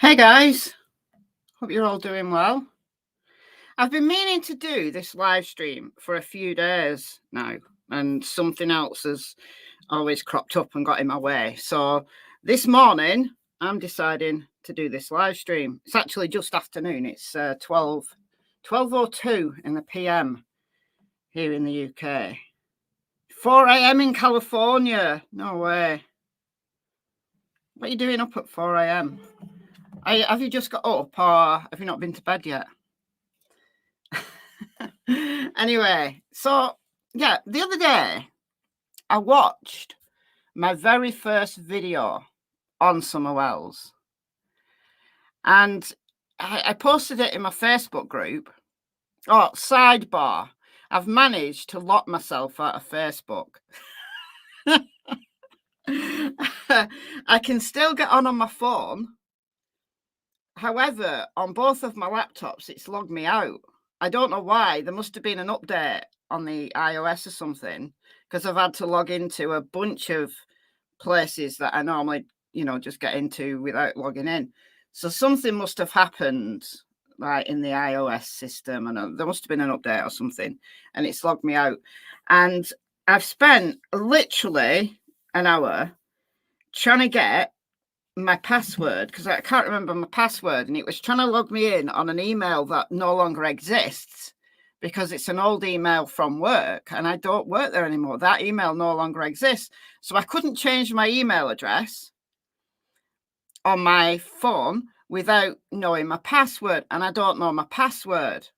Hey guys, hope you're all doing well. I've been meaning to do this live stream for a few days now, and something else has always cropped up and got in my way. So this morning, I'm deciding to do this live stream. It's actually just afternoon. It's 12:02 in the PM here in the UK. 4 a.m. in California. No way. What are you doing up at 4 a.m.? Have you just got up, or have you not been to bed yet? Anyway, so yeah, the other day I watched my very first video on Summer Wells, and I posted it in my Facebook group. Oh, sidebar, I've managed to lock myself out of Facebook. I can still get on my phone. However, on both of my laptops, it's logged me out. I don't know why. There must have been an update on the iOS or something, because I've had to log into a bunch of places that I normally, just get into without logging in. So something must have happened, like in the iOS system, and there must have been an update or something, and it's logged me out. And I've spent literally an hour trying to get my password, because I can't remember my password, and it was trying to log me in on an email that no longer exists because it's an old email from work and I don't work there anymore. That email no longer exists. So I couldn't change my email address on my phone without knowing my password, and I don't know my password.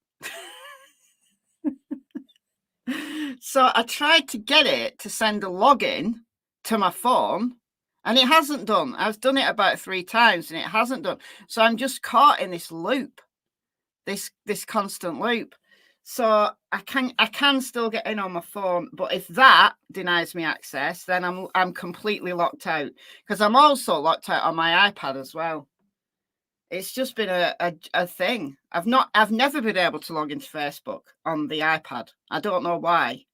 So I tried to get it to send a login to my phone, and it hasn't done. I've done it about 3 times and it hasn't done. So I'm just caught in this loop, this constant loop. So I can still get in on my phone, but if that denies me access, then I'm completely locked out, because I'm also locked out on my iPad as well. It's just been a thing. I've never been able to log into Facebook on the iPad. I don't know why.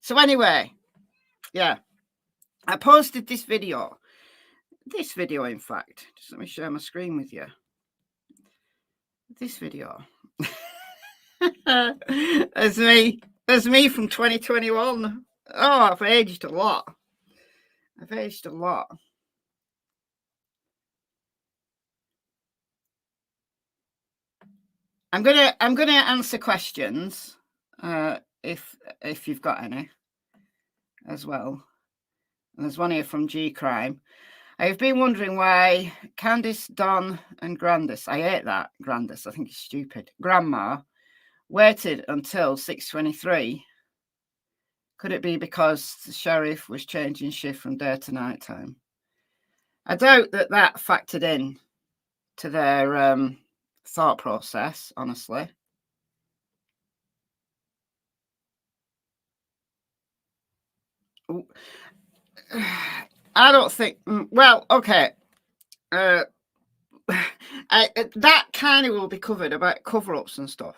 So anyway, yeah, I posted this video. In fact, just let me share my screen with you. This video. There's me from 2021. Oh, I've aged a lot. I'm gonna answer questions if you've got any as well. And there's one here from G Crime. I've been wondering why Candice, Don, and Grandis, I hate that, Grandis, I think it's stupid, Grandma, waited until 6:23. Could it be because the sheriff was changing shift from day to night time? I doubt that factored in to their thought process, honestly. I don't think, well, okay. That kind of will be covered about cover-ups and stuff.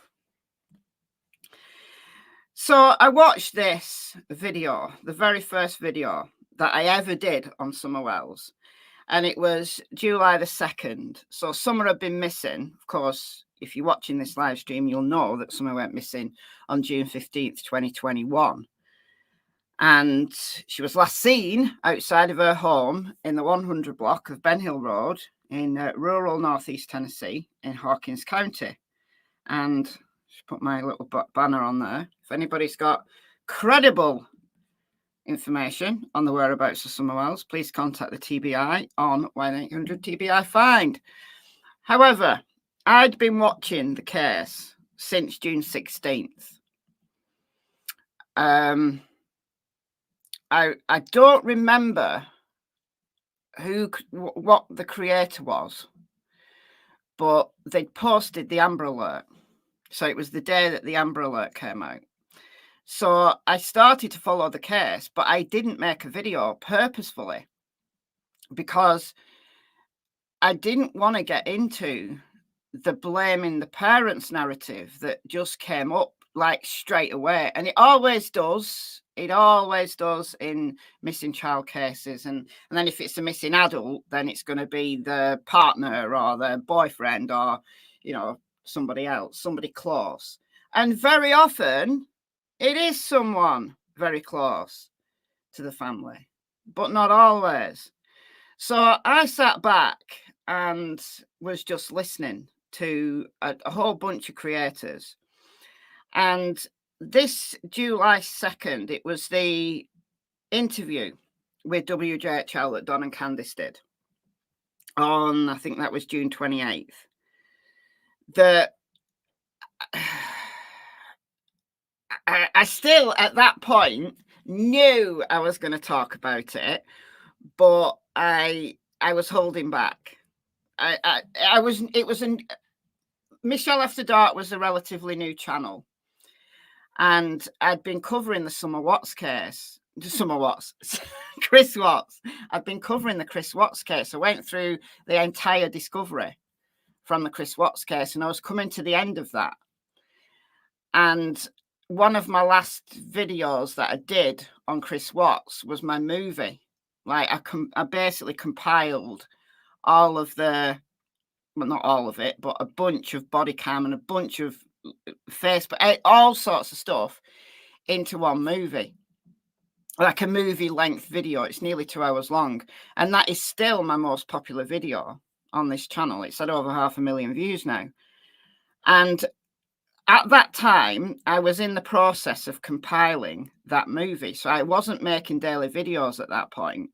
So I watched this video, the very first video that I ever did on Summer Wells, and it was July the 2nd. So Summer had been missing. Of course, if you're watching this live stream, you'll know that Summer went missing on June 15th, 2021. And she was last seen outside of her home in the 100 block of Ben Hill Road in rural northeast Tennessee in Hawkins County. And just put my little banner on there. If anybody's got credible information on the whereabouts of Summer Wells, please contact the TBI on 1-800-TBI-FIND. However, I'd been watching the case since June 16th. I don't remember what the creator was, but they'd posted the Amber Alert. So it was the day that the Amber Alert came out. So I started to follow the case, but I didn't make a video purposefully because I didn't want to get into the blaming the parents narrative that just came up like straight away. And it always does It always does in missing child cases. And then if it's a missing adult, then it's going to be the partner or the boyfriend or, you know, somebody else, somebody close. And very often it is someone very close to the family, but not always. So I sat back and was just listening to a whole bunch of creators. And this July 2nd, it was the interview with WJHL that Don and Candice did on, I think that was June 28th. I still, at that point, knew I was going to talk about it, but I was holding back. MichelleAfterDark was a relatively new channel, and I'd been covering the Summer Watts case. Chris Watts. I'd been covering the Chris Watts case. I went through the entire discovery from the Chris Watts case, and I was coming to the end of that. And one of my last videos that I did on Chris Watts was my movie. Like I basically compiled all of the, well, not all of it, but a bunch of body cam and a bunch of Facebook, all sorts of stuff into one movie, like a movie length video. It's nearly 2 hours long, and that is still my most popular video on this channel. It's had over 500,000 views now. And at that time, I was in the process of compiling that movie, so I wasn't making daily videos at that point.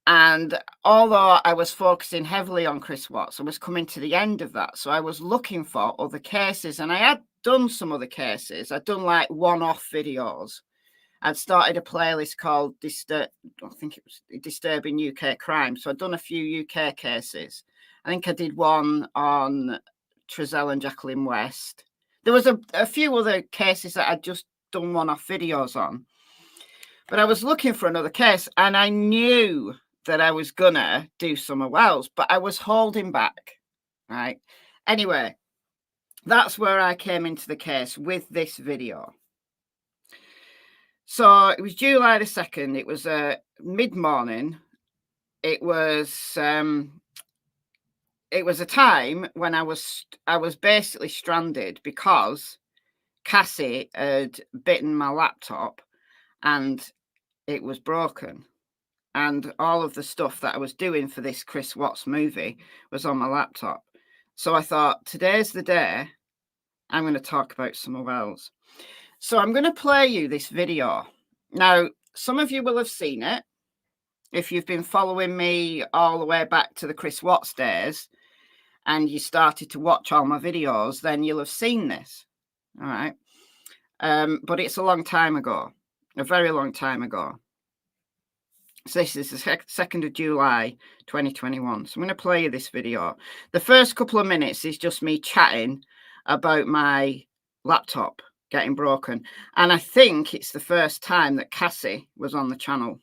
And although I was focusing heavily on Chris Watts, I was coming to the end of that. So I was looking for other cases, and I had done some other cases. I'd done like one-off videos. I'd started a playlist called Disturbing UK Crime. So I'd done a few UK cases. I think I did one on Trezell and Jacqueline West. There was a few other cases that I'd just done one-off videos on. But I was looking for another case, and I knew that I was gonna do Summer Wells, but I was holding back, right? Anyway, that's where I came into the case with this video. So it was July the 2nd. It was mid-morning. It was a time when I was basically stranded because Cassie had bitten my laptop and it was broken. And all of the stuff that I was doing for this Chris Watts movie was on my laptop. So I thought, today's the day I'm going to talk about Summer Wells. So I'm going to play you this video. Now, some of you will have seen it. If you've been following me all the way back to the Chris Watts days and you started to watch all my videos, then you'll have seen this. All right. But it's a long time ago, a very long time ago. So this is the 2nd of July, 2021. So I'm going to play you this video. The first couple of minutes is just me chatting about my laptop getting broken. And I think it's the first time that Cassie was on the channel.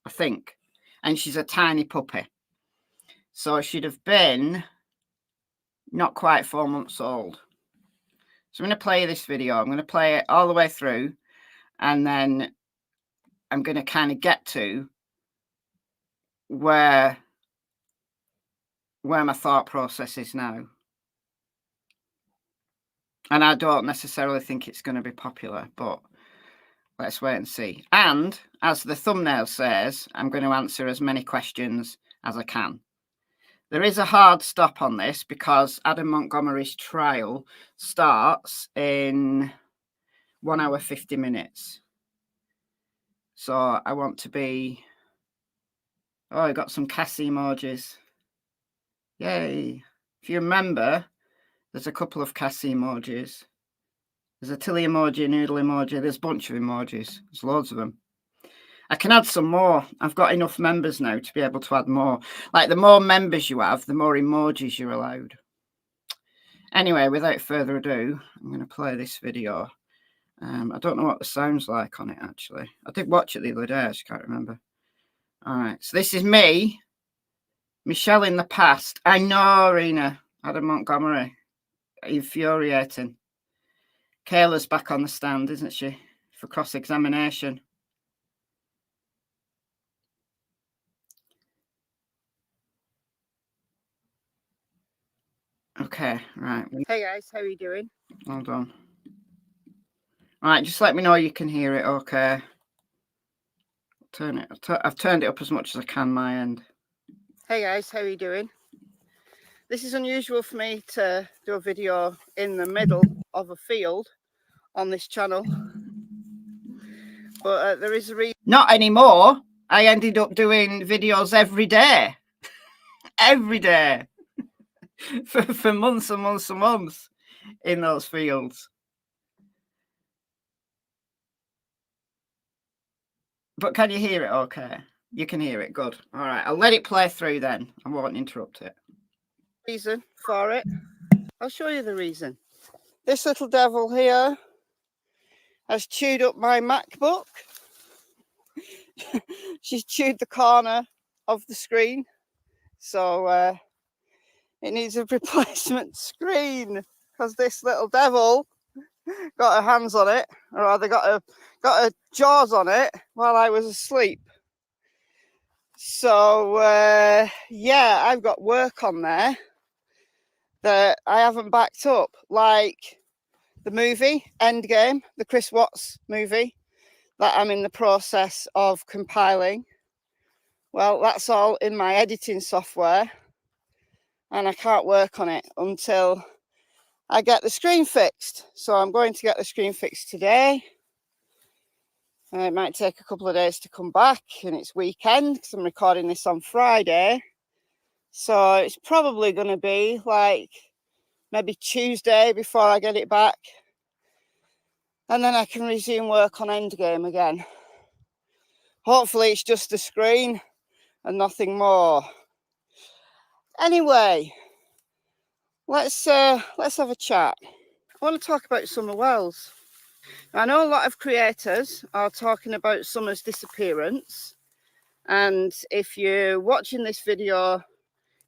I think. And she's a tiny puppy. So she'd have been not quite 4 months old. So I'm going to play you this video. I'm going to play it all the way through. And then I'm going to kind of get to where my thought process is now. And I don't necessarily think it's going to be popular, but let's wait and see. And as the thumbnail says, I'm going to answer as many questions as I can. There is a hard stop on this because Adam Montgomery's trial starts in 1 hour 50 minutes. So I want to be... Oh, I got some Cassie emojis. Yay. If you remember, there's a couple of Cassie emojis. There's a Tilly emoji, noodle emoji. There's a bunch of emojis. There's loads of them. I can add some more. I've got enough members now to be able to add more. Like, the more members you have, the more emojis you're allowed. Anyway, without further ado, I'm going to play this video. I don't know what the sound's like on it, actually. I did watch it the other day. I just can't remember. All right. So this is me. Michelle in the past. I know, Rena. Adam Montgomery. Infuriating. Kayla's back on the stand, isn't she? for cross-examination. Okay, right. Hey guys, how are you doing? Hold on. All right, just let me know you can hear it. Okay. Turn it. I've turned it up as much as I can my end. Hey guys, how are you doing? This is unusual for me to do a video in the middle of a field on this channel, but there is a reason. Not anymore. I ended up doing videos every day. Every day. for months and months and months in those fields. But can you hear it okay? You can hear it, good. All right, I'll let it play through then. I won't interrupt it. Reason for it. I'll show you the reason. This little devil here has chewed up my MacBook. She's chewed the corner of the screen. So it needs a replacement screen because this little devil got her hands on it, or rather got her jaws on it while I was asleep. So yeah, I've got work on there that I haven't backed up, like the movie Endgame, the Chris Watts movie that I'm in the process of compiling. Well, that's all in my editing software, and I can't work on it until I get the screen fixed. So I'm going to get the screen fixed today. It might take a couple of days to come back, and it's weekend because I'm recording this on Friday. So it's probably going to be like maybe Tuesday before I get it back. And then I can resume work on Endgame again. Hopefully it's just the screen and nothing more. Anyway, let's have a chat. I want to talk about Summer Wells. I know a lot of creators are talking about Summer's disappearance, and if you're watching this video,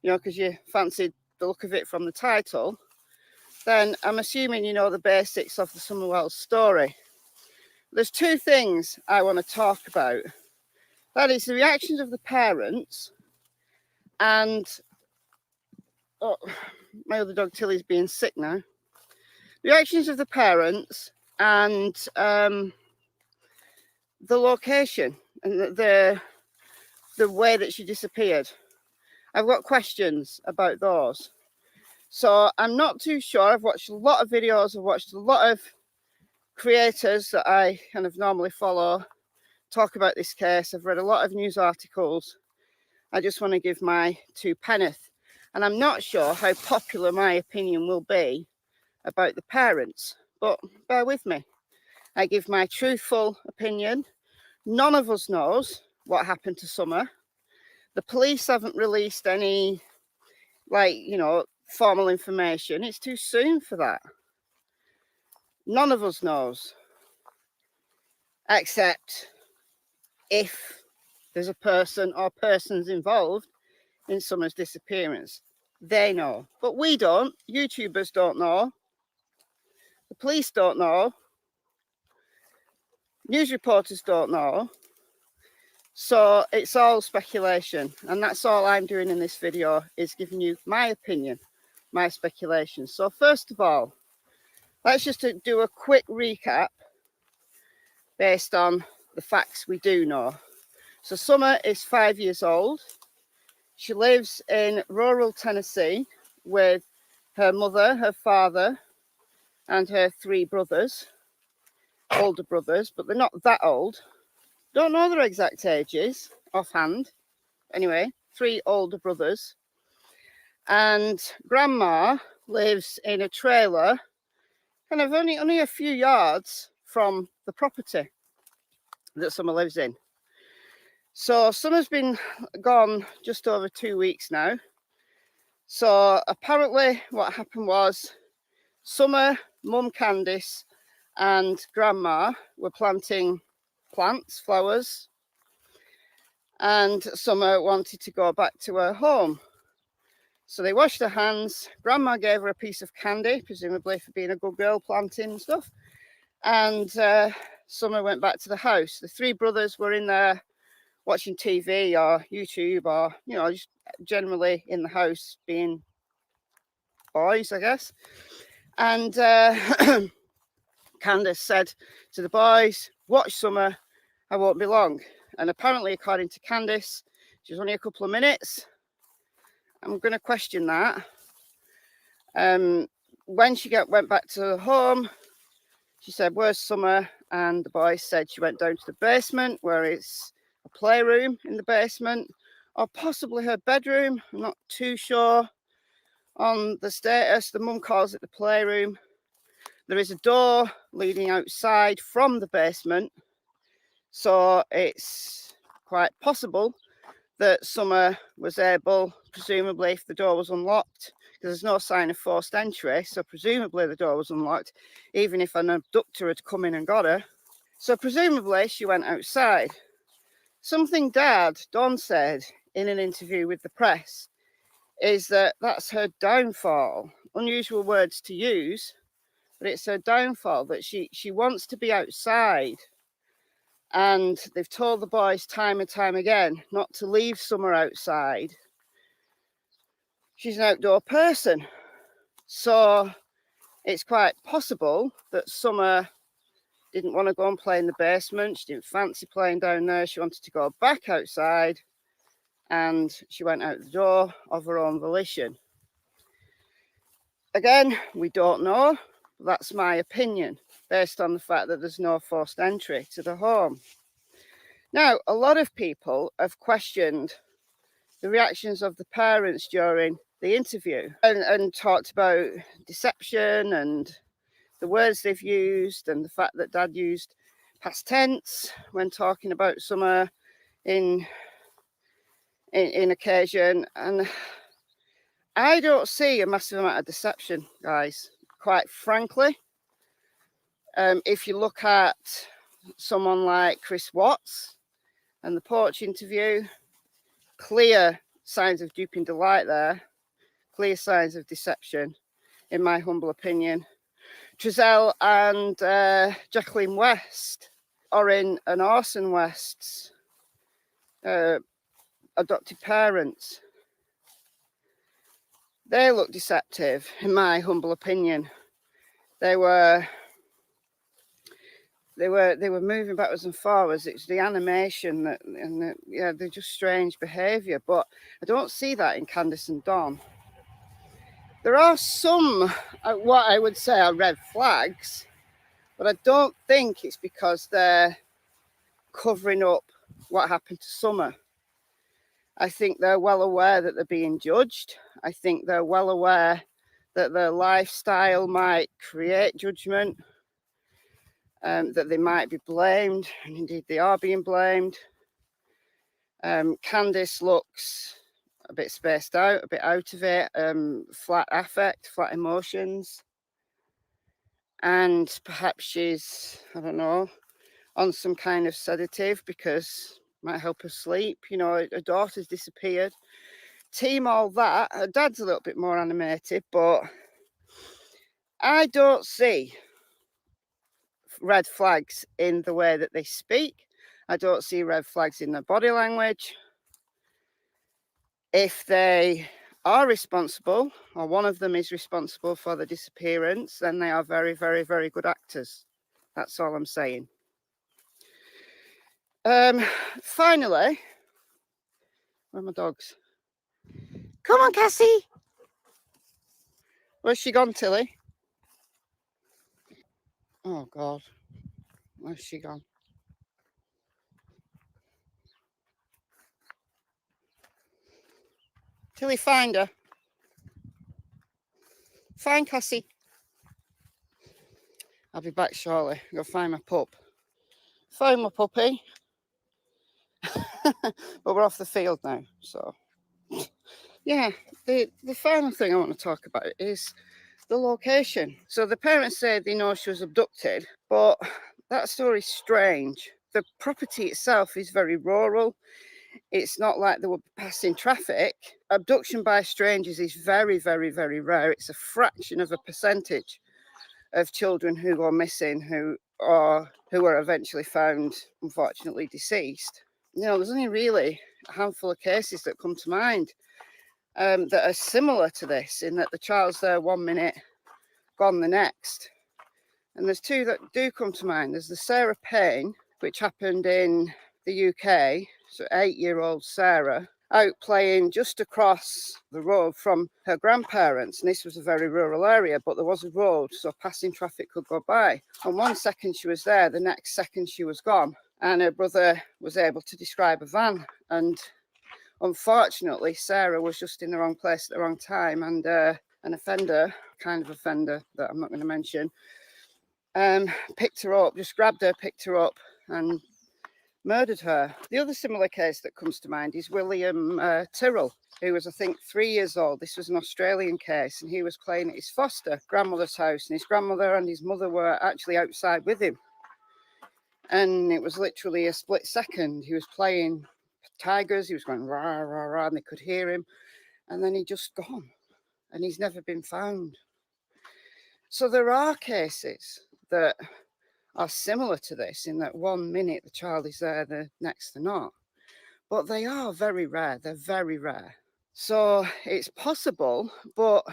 you know, because you fancied the look of it from the title, then I'm assuming you know the basics of the Summer Wells story. There's two things I want to talk about. That is the reactions of the parents and... Oh, my other dog Tilly's being sick now. The reactions of the parents and the location and the way that she disappeared. I've got questions about those. So I'm not too sure. I've watched a lot of videos. I've watched a lot of creators that I kind of normally follow talk about this case. I've read a lot of news articles. I just want to give my two penneth. And I'm not sure how popular my opinion will be about the parents, but bear with me. I give my truthful opinion. None of us knows what happened to Summer. The police haven't released any, like, you know, formal information. It's too soon for that. None of us knows, except if there's a person or persons involved in Summer's disappearance. They know, but we don't. YouTubers don't know. The police don't know. News reporters don't know. So it's all speculation, and that's all I'm doing in this video, is giving you my opinion, my speculation. So first of all, let's just do a quick recap based on the facts we do know. So Summer is 5 years old. She lives in rural Tennessee with her mother, her father, and her three brothers, older brothers, but they're not that old. Don't know their exact ages offhand. Anyway, three older brothers. And Grandma lives in a trailer, kind of only a few yards from the property that Summer lives in. So Summer's been gone just over 2 weeks now. So apparently what happened was Summer, Mum Candice and Grandma were planting plants, flowers, and Summer wanted to go back to her home. So they washed their hands. Grandma gave her a piece of candy, presumably for being a good girl planting and stuff. And Summer went back to the house. The three brothers were in there watching TV or YouTube or, you know, just generally in the house being boys, I guess. And Candace said to the boys, watch Summer, I won't be long. And apparently, according to Candace, she was only a couple of minutes. I'm going to question that. When she went back to the home, she said, where's Summer? And the boys said she went down to the basement, where it's a playroom in the basement, or possibly her bedroom. I'm not too sure. On the status, the mum calls it the playroom. There is a door leading outside from the basement, so it's quite possible that Summer was able, presumably if the door was unlocked, because there's no sign of forced entry, so presumably the door was unlocked, even if an abductor had come in and got her. So presumably she went outside. Something Dawn said in an interview with the press is that that's her downfall. Unusual words to use, but it's her downfall, that she wants to be outside. And they've told the boys time and time again not to leave Summer outside. She's an outdoor person. So it's quite possible that Summer didn't want to go and play in the basement. She didn't fancy playing down there. She wanted to go back outside, and she went out the door of her own volition. Again, we don't know. That's my opinion, based on the fact that there's no forced entry to the home. Now, a lot of people have questioned the reactions of the parents during the interview and talked about deception and the words they've used, and the fact that Dad used past tense when talking about Summer in occasion. And I don't see a massive amount of deception, guys, quite frankly. If you look at someone like Chris Watts and the porch interview, clear signs of duping delight there, clear signs of deception, in my humble opinion. Trezell and Jacqueline West, Orrin and Orson West's adopted parents, they look deceptive, in my humble opinion. They were moving backwards and forwards. It's the animation they're just strange behaviour. But I don't see that in Candace and Dawn. There are some, what I would say are red flags, but I don't think it's because they're covering up what happened to Summer. I think they're well aware that they're being judged. I think they're well aware that their lifestyle might create judgment, that they might be blamed, and indeed they are being blamed. Candace looks a bit spaced out, a bit out of it, flat affect, flat emotions. And perhaps she's, I don't know, on some kind of sedative because it might help her sleep. You know, her daughter's disappeared. Team all that. Her dad's a little bit more animated, but I don't see red flags in the way that they speak. I don't see red flags in their body language. If they are responsible, or one of them is responsible for the disappearance, then they are very, very, very good actors. That's all I'm saying. Finally, where are my dogs? Come on, Cassie. Where's she gone, Tilly? Oh, God. Where's she gone? Tilly, find her. Find Cassie. I'll be back shortly. Go find my pup. Find my puppy. But we're off the field now, so... Yeah, the final thing I want to talk about is the location. So the parents say they know she was abducted, but that story's strange. The property itself is very rural. It's not like they were passing traffic. Abduction by strangers is very, very, very rare. It's a fraction of a percentage of children who go missing who or who were eventually found, unfortunately, deceased. You know, there's only really a handful of cases that come to mind that are similar to this, in that the child's there 1 minute, gone the next. And there's two that do come to mind. There's the Sarah Payne, which happened in the UK. So 8-year-old Sarah out playing just across the road from her grandparents. And this was a very rural area, but there was a road, so passing traffic could go by. And 1 second she was there, the next second she was gone. And her brother was able to describe a van. And unfortunately, Sarah was just in the wrong place at the wrong time. And an offender, kind of offender that I'm not going to mention, picked her up, just grabbed her, picked her up and murdered her. The other similar case that comes to mind is William Tyrrell, who was, I think, 3 years old. This was an Australian case, and he was playing at his foster grandmother's house, and his grandmother and his mother were actually outside with him. And it was literally a split second. He was playing tigers, he was going rah, rah, rah, and they could hear him. And then he just gone, and he's never been found. So there are cases that are similar to this, in that 1 minute the child is there, the next they're not. But they are very rare. They're very rare. So it's possible, but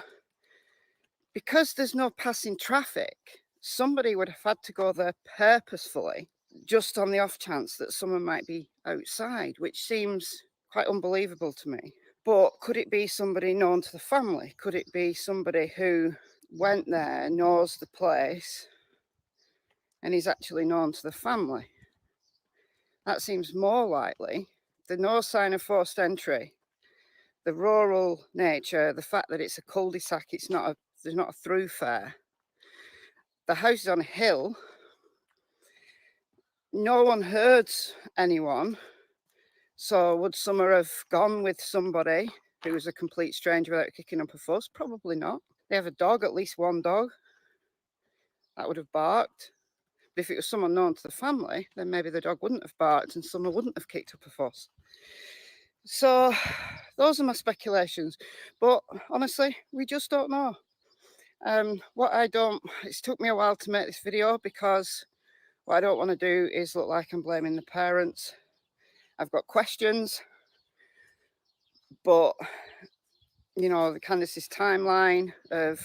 because there's no passing traffic, somebody would have had to go there purposefully, just on the off chance that someone might be outside, which seems quite unbelievable to me. But could it be somebody known to the family? Could it be somebody who went there, knows the place, and is actually known to the family? That seems more likely. The no sign of forced entry, the rural nature, the fact that it's a cul-de-sac, there's not a thoroughfare. The house is on a hill. No one hurts anyone. So would Summer have gone with somebody who was a complete stranger without kicking up a fuss? Probably not. They have a dog, at least one dog. That would have barked. But if it was someone known to the family, then maybe the dog wouldn't have barked and Summer wouldn't have kicked up a fuss. So those are my speculations. But honestly, we just don't know. It's took me a while to make this video, because what I don't want to do is look like I'm blaming the parents. I've got questions, but you know, the Candice's timeline of,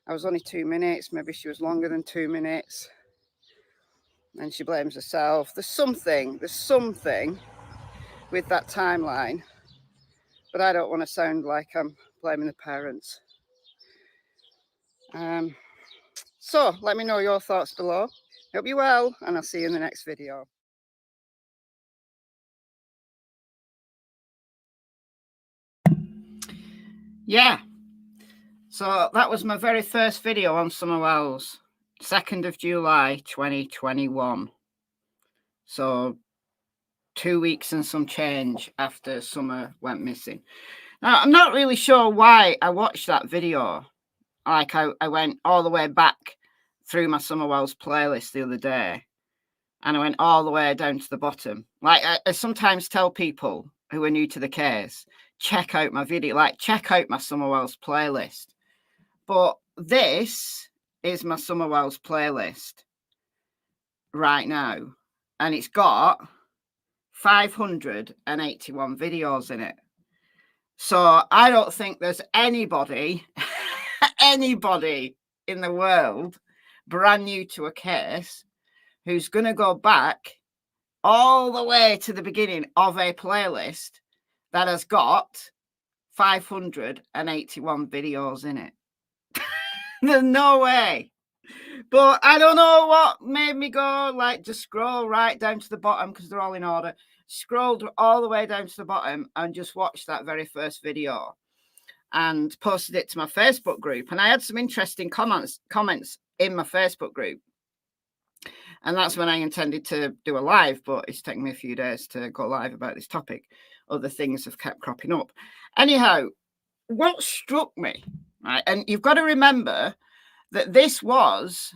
I was only 2 minutes, maybe she was longer than 2 minutes, and she blames herself. There's something with that timeline, but I don't want to sound like I'm blaming the parents. So let me know your thoughts below. Hope you're well, and I'll see you in the next video. Yeah, so that was my very first video on Summer Wells, 2nd of July 2021. So 2 weeks and some change after Summer went missing. Now, I'm not really sure why I watched that video. Like, I went all the way back through my Summer Wells playlist the other day, and I went all the way down to the bottom. Like, I sometimes tell people who are new to the case, check out my video, like, check out my Summer Wells playlist. But this is my Summer Wells playlist right now, and it's got 581 videos in it. So I don't think there's anybody in the world brand new to a case who's going to go back all the way to the beginning of a playlist that has got 581 videos in it. There's no way. But I don't know what made me go, like, just scroll right down to the bottom, because they're all in order. Scrolled all the way down to the bottom and just watched that very first video and posted it to my Facebook group. And I had some interesting comments in my Facebook group. And that's when I intended to do a live, but it's taken me a few days to go live about this topic. Other things have kept cropping up. Anyhow, what struck me, right, and you've got to remember that this was,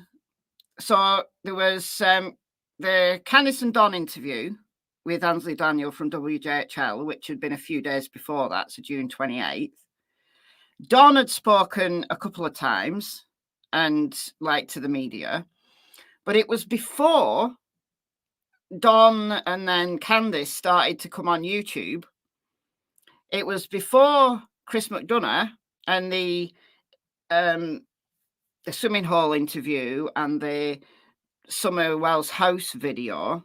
so there was the Candice and Don interview with Ansley Daniel from WJHL, which had been a few days before that, so June 28th. Don had spoken a couple of times, and like to the media, But it was before Don and then Candice started to come on YouTube. It was before Chris McDonough and the swimming hole interview and the Summer Wells house video.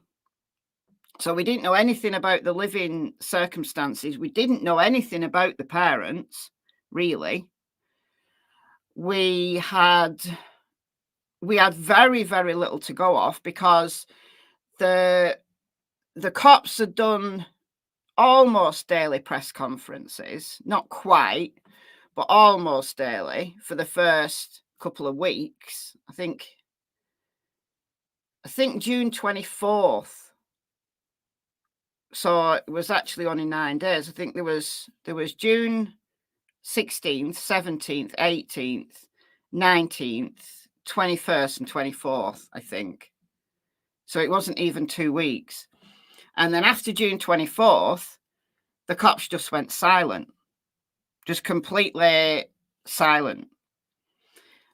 So we didn't know anything about the living circumstances. We didn't know anything about the parents, really. We had very, very little to go off because the cops had done almost daily press conferences, not quite, but almost daily for the first couple of weeks. I think June 24th. So it was actually only 9 days. I think there was June 16th, 17th, 18th, 19th, 21st and 24th, I think. So it wasn't even 2 weeks. And then after June 24th, the cops just went silent, just completely silent.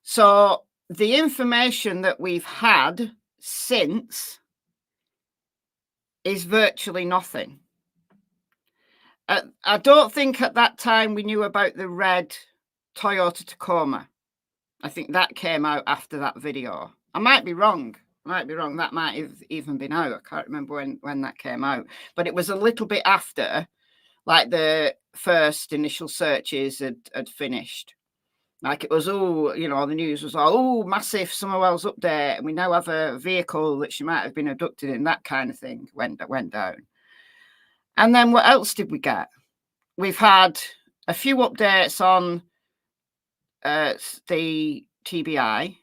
So the information that we've had since is virtually nothing. I don't think at that time we knew about the red Toyota Tacoma. I think that came out after that video. I might be wrong. That might have even been out. I can't remember when that came out. But it was a little bit after, like the first initial searches had finished. Like it was, the news was all, massive Summer Wells update. And we now have a vehicle that she might have been abducted in, that kind of thing went down. And then what else did we get? We've had a few updates on the TBI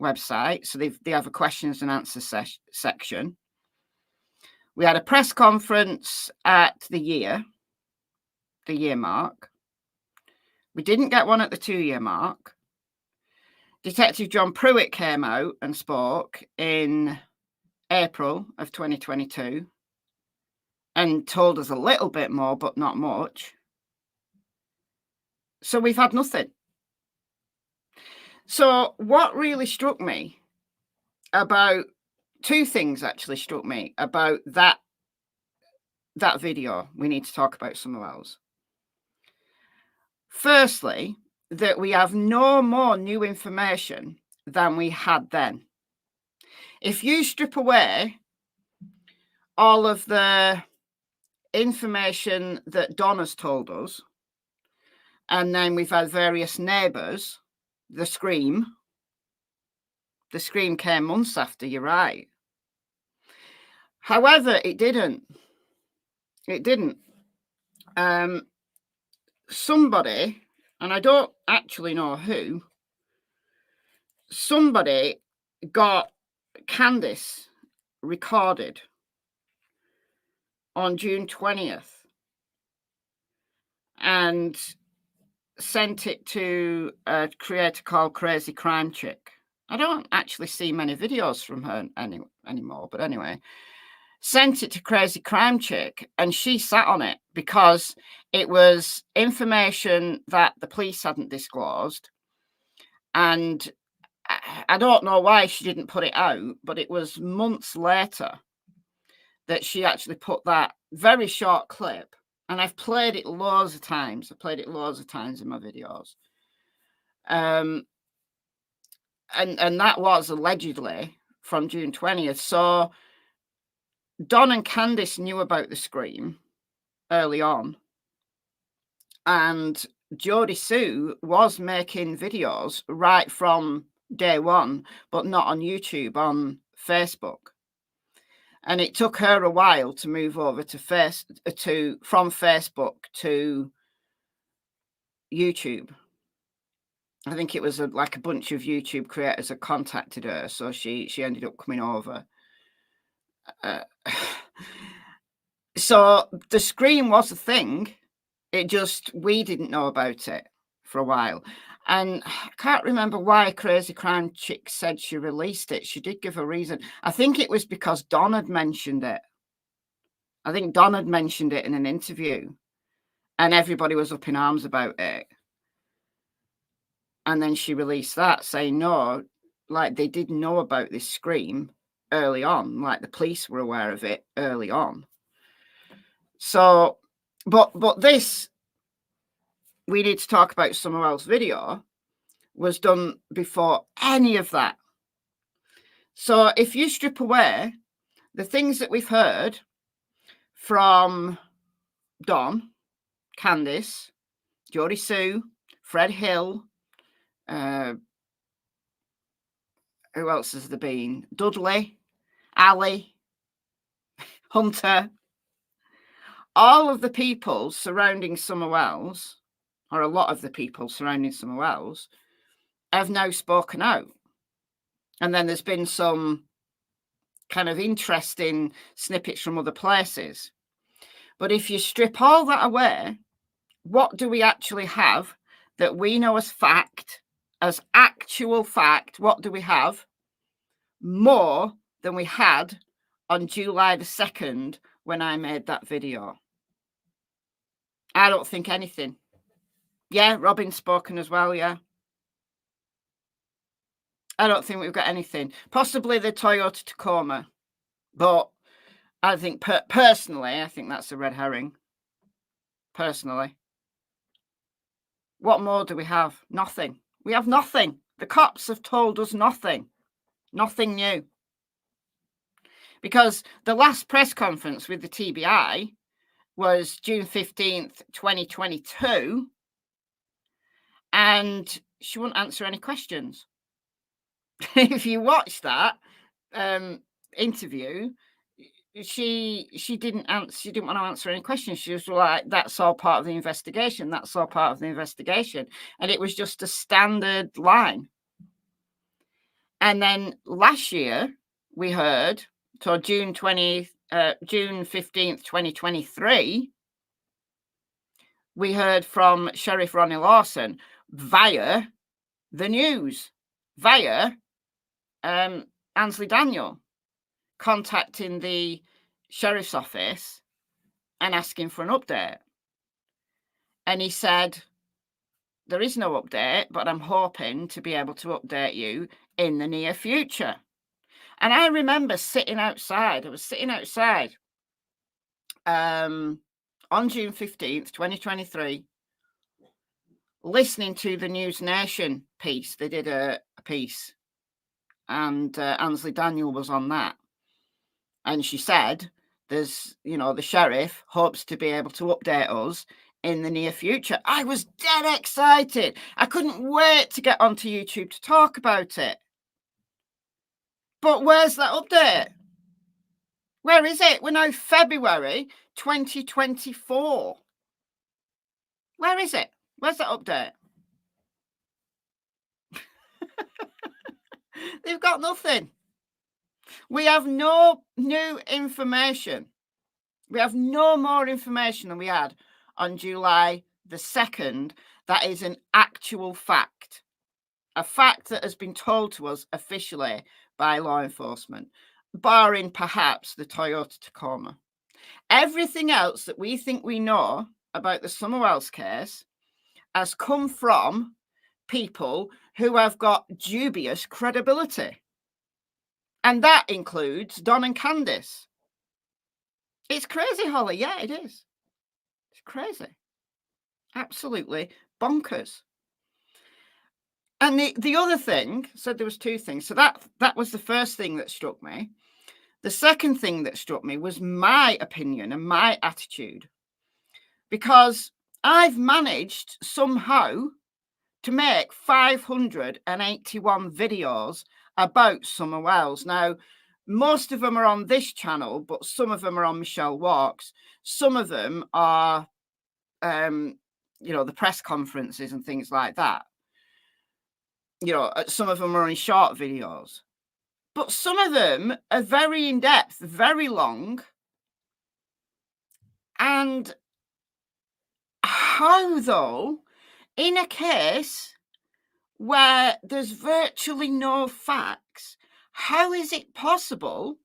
website. So they have a questions and answers section. We had a press conference at the year mark. We didn't get one at the 2-year mark. Detective John Pruitt came out and spoke in April of 2022 and told us a little bit more, but not much. So we've had nothing. So what really struck me about, 2 things actually struck me about that video we need to talk about Summer Wells. Firstly, that we have no more new information than we had then. If you strip away all of the information that Don has told us, and then we've had various neighbours, the scream came months after, you're right. However, it didn't. Somebody, and I don't actually know who, somebody got Candice recorded on June 20th and sent it to a creator called Crazy Crime Chick. I don't actually see many videos from her anymore, but anyway, sent it to Crazy Crime Chick, and she sat on it because it was information that the police hadn't disclosed. And I don't know why she didn't put it out, but it was months later that she actually put that very short clip. And I've played it loads of times. in my videos. And that was allegedly from June 20th. So Don and Candice knew about the scream early on. And Jodie Sue was making videos right from day one, but not on YouTube, on Facebook. And it took her a while to move over from Facebook to YouTube. I think it was a bunch of YouTube creators that contacted her, so she ended up coming over. So the scream was a thing. It just, we didn't know about it for a while. And I can't remember why Crazy Crime Chick said she released it. She did give a reason. I think it was because Don had mentioned it. I think Don had mentioned it in an interview, and everybody was up in arms about it. And then she released that saying, no, like they did know about this scream early on, like the police were aware of it early on. So, but this, we need to talk about somewhere else video, was done before any of that. So if you strip away the things that we've heard from Don, Candice, Jodie Sue, Fred Hill, who else has there been? Dudley, Ali, Hunter. All of the people surrounding Summer Wells, or a lot of the people surrounding Summer Wells, have now spoken out. And then there's been some kind of interesting snippets from other places. But if you strip all that away, what do we actually have that we know as fact, as actual fact? What do we have? More than we had on July the 2nd when I made that video. I don't think anything. Yeah, Robin's spoken as well, yeah. I don't think we've got anything. Possibly the Toyota Tacoma. But I think, personally, I think that's a red herring. Personally. What more do we have? Nothing. We have nothing. The cops have told us nothing. Nothing new. Because the last press conference with the TBI was June 15th, 2022. And she wouldn't answer any questions. If you watch that interview, she didn't answer. She didn't want to answer any questions. She was like, "That's all part of the investigation. That's all part of the investigation," and it was just a standard line. And then last year we heard, so June 15th, 2023, we heard from Sheriff Ronnie Lawson via the news, via Ansley Daniel, contacting the sheriff's office and asking for an update. And he said, there is no update, but I'm hoping to be able to update you in the near future. And I remember sitting outside. I was sitting outside on June 15th, 2023, listening to the News Nation piece. They did a piece, and Ansley Daniel was on that. And she said, there's, the sheriff hopes to be able to update us in the near future. I was dead excited. I couldn't wait to get onto YouTube to talk about it. But where's that update? Where is it? We're now February 2024. Where is it? Where's that update? They've got nothing. We have no new information. We have no more information than we had on July the 2nd. That is an actual fact. A fact that has been told to us officially by law enforcement, barring perhaps the Toyota Tacoma. Everything else that we think we know about the Summer Wells case has come from people who have got dubious credibility. And that includes Don and Candice. It's crazy, Holly. Yeah, it is. It's crazy. Absolutely bonkers. And the other thing, so there was two things. So that was the first thing that struck me. The second thing that struck me was my opinion and my attitude. Because I've managed somehow to make 581 videos about Summer Wells. Now, most of them are on this channel, but some of them are on Michelle Walks. Some of them are, the press conferences and things like that. Some of them are only short videos. But some of them are very in-depth, very long. And how, though, in a case where there's virtually no facts, how is it possible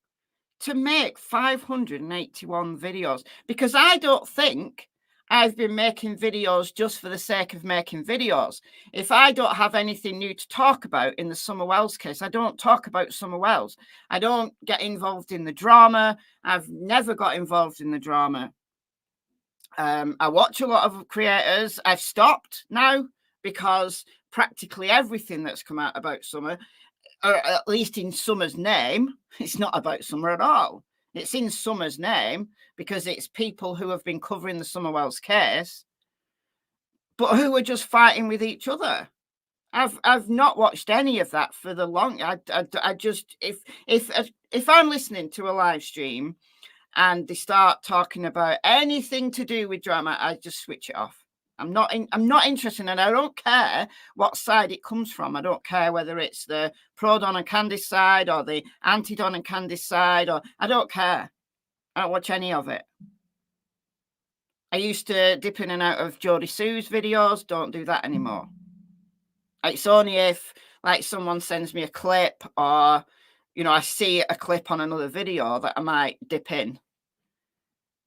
to make 581 videos? Because I don't think I've been making videos just for the sake of making videos. If I don't have anything new to talk about in the Summer Wells case, I don't talk about Summer Wells. I don't get involved in the drama. I've never got involved in the drama. I watch a lot of creators. I've stopped now because practically everything that's come out about Summer, or at least in Summer's name, it's not about Summer at all. It's in Summer's name because it's people who have been covering the Summer Wells case, but who are just fighting with each other. I've not watched any of that for the long. I just if I'm listening to a live stream and they start talking about anything to do with drama, I just switch it off. I'm not interested, and I don't care what side it comes from. I don't care whether it's the pro Don and Candice side or the anti Don and Candice side, or I don't care. I don't watch any of it. I used to dip in and out of Jodie Sue's videos. Don't do that anymore. It's only if like someone sends me a clip, or I see a clip on another video, that I might dip in.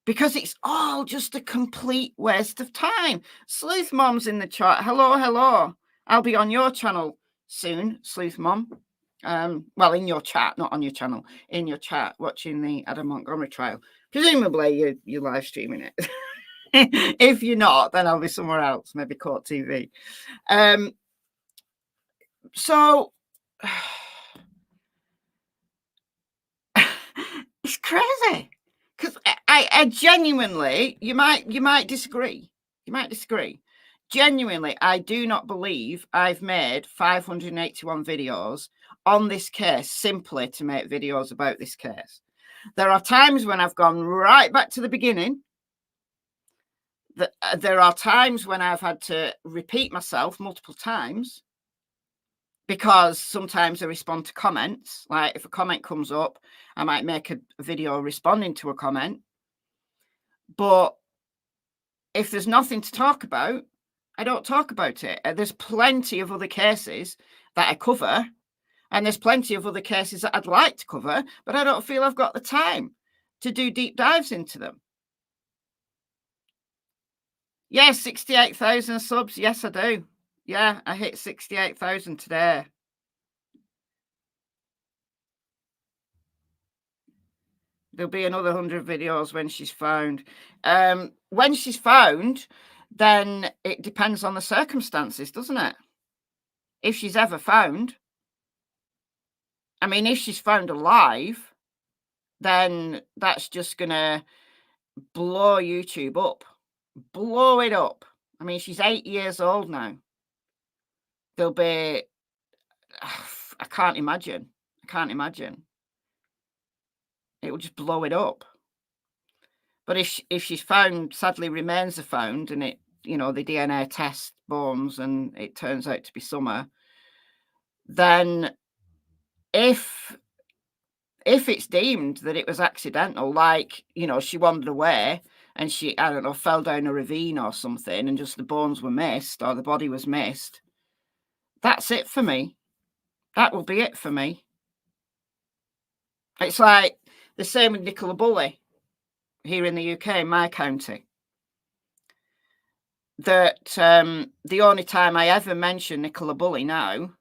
Because it's all just a complete waste of time. Sleuth Mom's in the chat. Hello. I'll be on your channel soon, Sleuth Mom. Well, in your chat, not on your channel. In your chat, watching the Adam Montgomery trial. Presumably, you're live streaming it. If you're not, then I'll be somewhere else, maybe Court TV. So it's crazy. Because I genuinely, you might disagree. Genuinely, I do not believe I've made 581 videos on this case simply to make videos about this case. There are times when I've gone right back to the beginning. There are times when I've had to repeat myself multiple times, because sometimes I respond to comments. Like if a comment comes up, I might make a video responding to a comment. But if there's nothing to talk about, I don't talk about it. There's plenty of other cases that I cover, and there's plenty of other cases that I'd like to cover, but I don't feel I've got the time to do deep dives into them. Yeah, 68,000 subs. Yes, I do. Yeah, I hit 68,000 today. There'll be another 100 videos when she's found. When she's found, then it depends on the circumstances, doesn't it? If she's ever found. I mean, if she's found alive, then that's just going to blow YouTube up. Blow it up. I mean, she's 8 years old now. There'll be... I can't imagine. It will just blow it up. But if she's found, sadly remains are found, and it, the DNA test bones and it turns out to be Summer, then if it's deemed that it was accidental, like, she wandered away and she, I don't know, fell down a ravine or something and just the bones were missed or the body was missed, that's it for me. That will be it for me. It's like the same with Nicola Bulley here in the UK, in my county. That the only time I ever mention Nicola Bulley now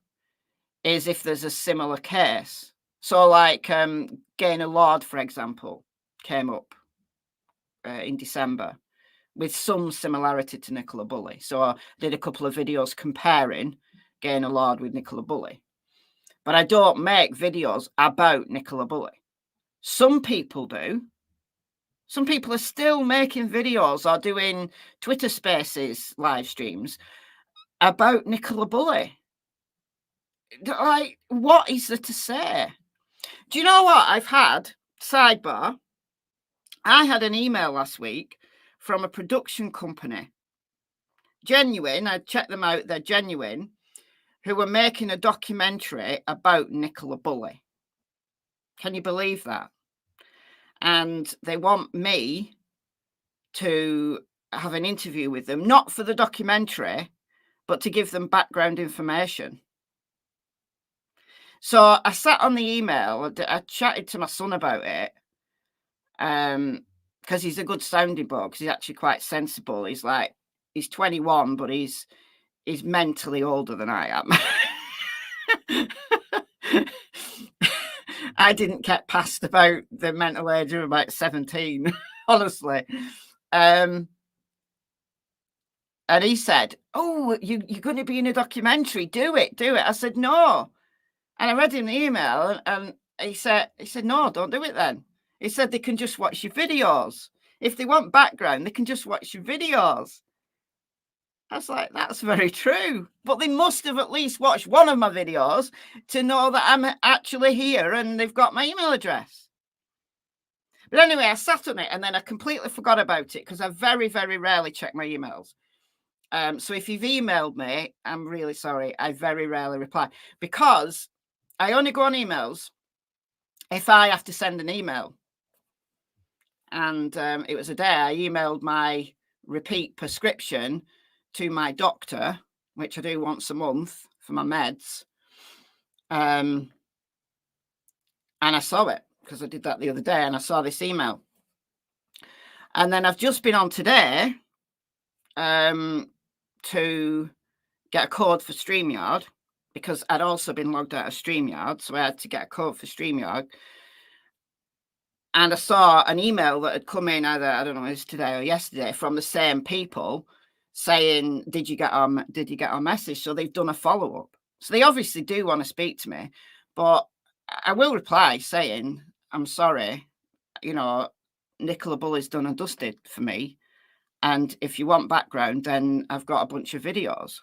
is if there's a similar case. So like Gaynor Lord, for example, came up in December with some similarity to Nicola Bulley. So I did a couple of videos comparing Gaynor Lord with Nicola Bulley. But I don't make videos about Nicola Bulley. Some people do. Some people are still making videos or doing Twitter Spaces live streams about Nicola Bulley. Like, what is there to say? Do you know what I've had? Sidebar. I had an email last week from a production company. Genuine. I checked them out. They're genuine. Who were making a documentary about Nicola Bulley. Can you believe that? And they want me to have an interview with them, not for the documentary, but to give them background information. So I sat on the email, I chatted to my son about it. because he's a good sounding board, because he's actually quite sensible. He's 21, but he's mentally older than I am. I didn't get past about the mental age of about 17, honestly. And he said, "Oh, you're going to be in a documentary. Do it. I said, "No." And I read him the email, and he said, "No, don't do it then." He said they can just watch your videos. If they want background, they can just watch your videos. I was like, that's very true. But they must have at least watched one of my videos to know that I'm actually here and they've got my email address. But anyway, I sat on it and then I completely forgot about it because I very, very rarely check my emails. So if you've emailed me, I'm really sorry. I very rarely reply because I only go on emails if I have to send an email. And it was a day I emailed my repeat prescription to my doctor, which I do once a month for my meds. And I saw it because I did that the other day and I saw this email. And then I've just been on today to get a code for StreamYard because I'd also been logged out of StreamYard. So I had to get a code for StreamYard. And I saw an email that had come in either, I don't know, it was today or yesterday, from the same people saying, did you get our message? So they've done a follow-up. So they obviously do want to speak to me, but I will reply saying, I'm sorry, Nicola Bully's done and dusted for me. And if you want background, then I've got a bunch of videos.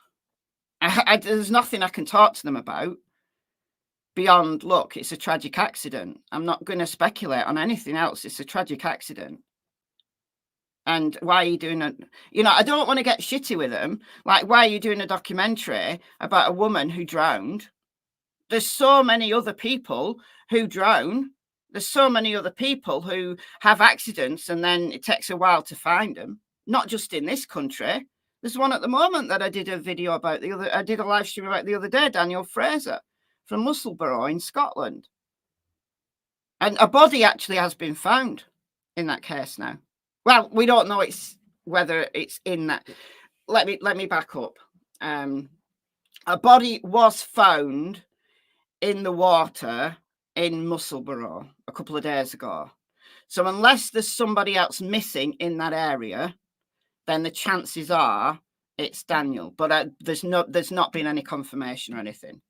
There's nothing I can talk to them about beyond, look, it's a tragic accident. I'm not going to speculate on anything else. It's a tragic accident. And why are you doing it? I don't want to get shitty with them. Like, why are you doing a documentary about a woman who drowned? There's so many other people who drown. There's so many other people who have accidents and then it takes a while to find them. Not just in this country. There's one at the moment that I did a video about I did a live stream about the other day, Daniel Fraser from Musselburgh in Scotland. And a body actually has been found in that case now. Well, we don't know whether it's in that. Let me back up. A body was found in the water in Musselburgh a couple of days ago. So unless there's somebody else missing in that area, then the chances are it's Daniel. But there's not been any confirmation or anything.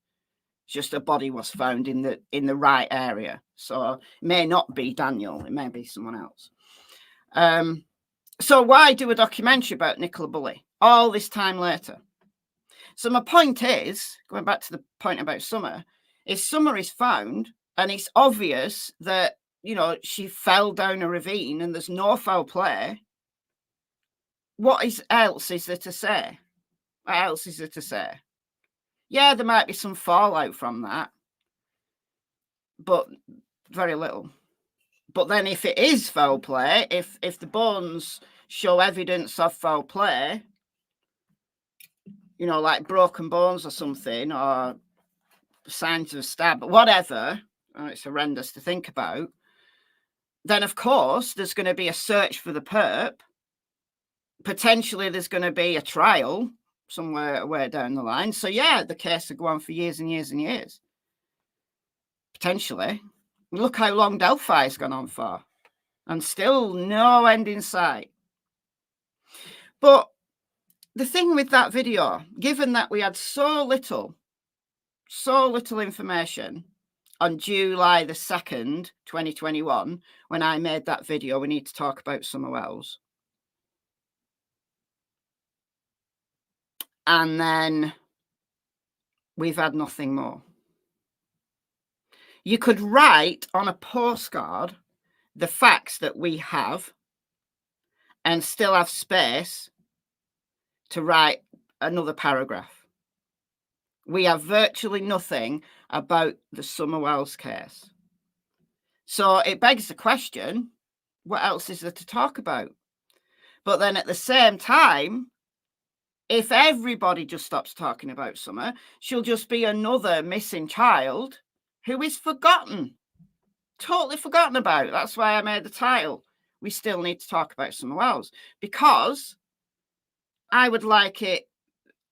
Just a body was found in the right area. So it may not be Daniel. It may be someone else. So why do a documentary about Nicola Bully all this time later? So my point is, going back to the point about Summer, if Summer is found and it's obvious that, she fell down a ravine and there's no foul play, what else is there to say? What else is there to say? Yeah, there might be some fallout from that, but very little. But then if it is foul play, if the bones show evidence of foul play, like broken bones or something, or signs of a stab, whatever, it's horrendous to think about, then of course there's going to be a search for the perp. Potentially there's going to be a trial somewhere way down the line. So yeah, the case will go on for years and years and years. Potentially. Look how long Delphi's gone on for. And still no end in sight. But the thing with that video, given that we had so little information on July the 2nd, 2021, when I made that video, we need to talk about Summer Wells. And then we've had nothing more. You could write on a postcard the facts that we have and still have space to write another paragraph. We have virtually nothing about the Summer Wells case. So it begs the question, what else is there to talk about? But then at the same time, if everybody just stops talking about Summer, she'll just be another missing child who is forgotten. Totally forgotten about. That's why I made the title, we still need to talk about Summer Wells, because I would like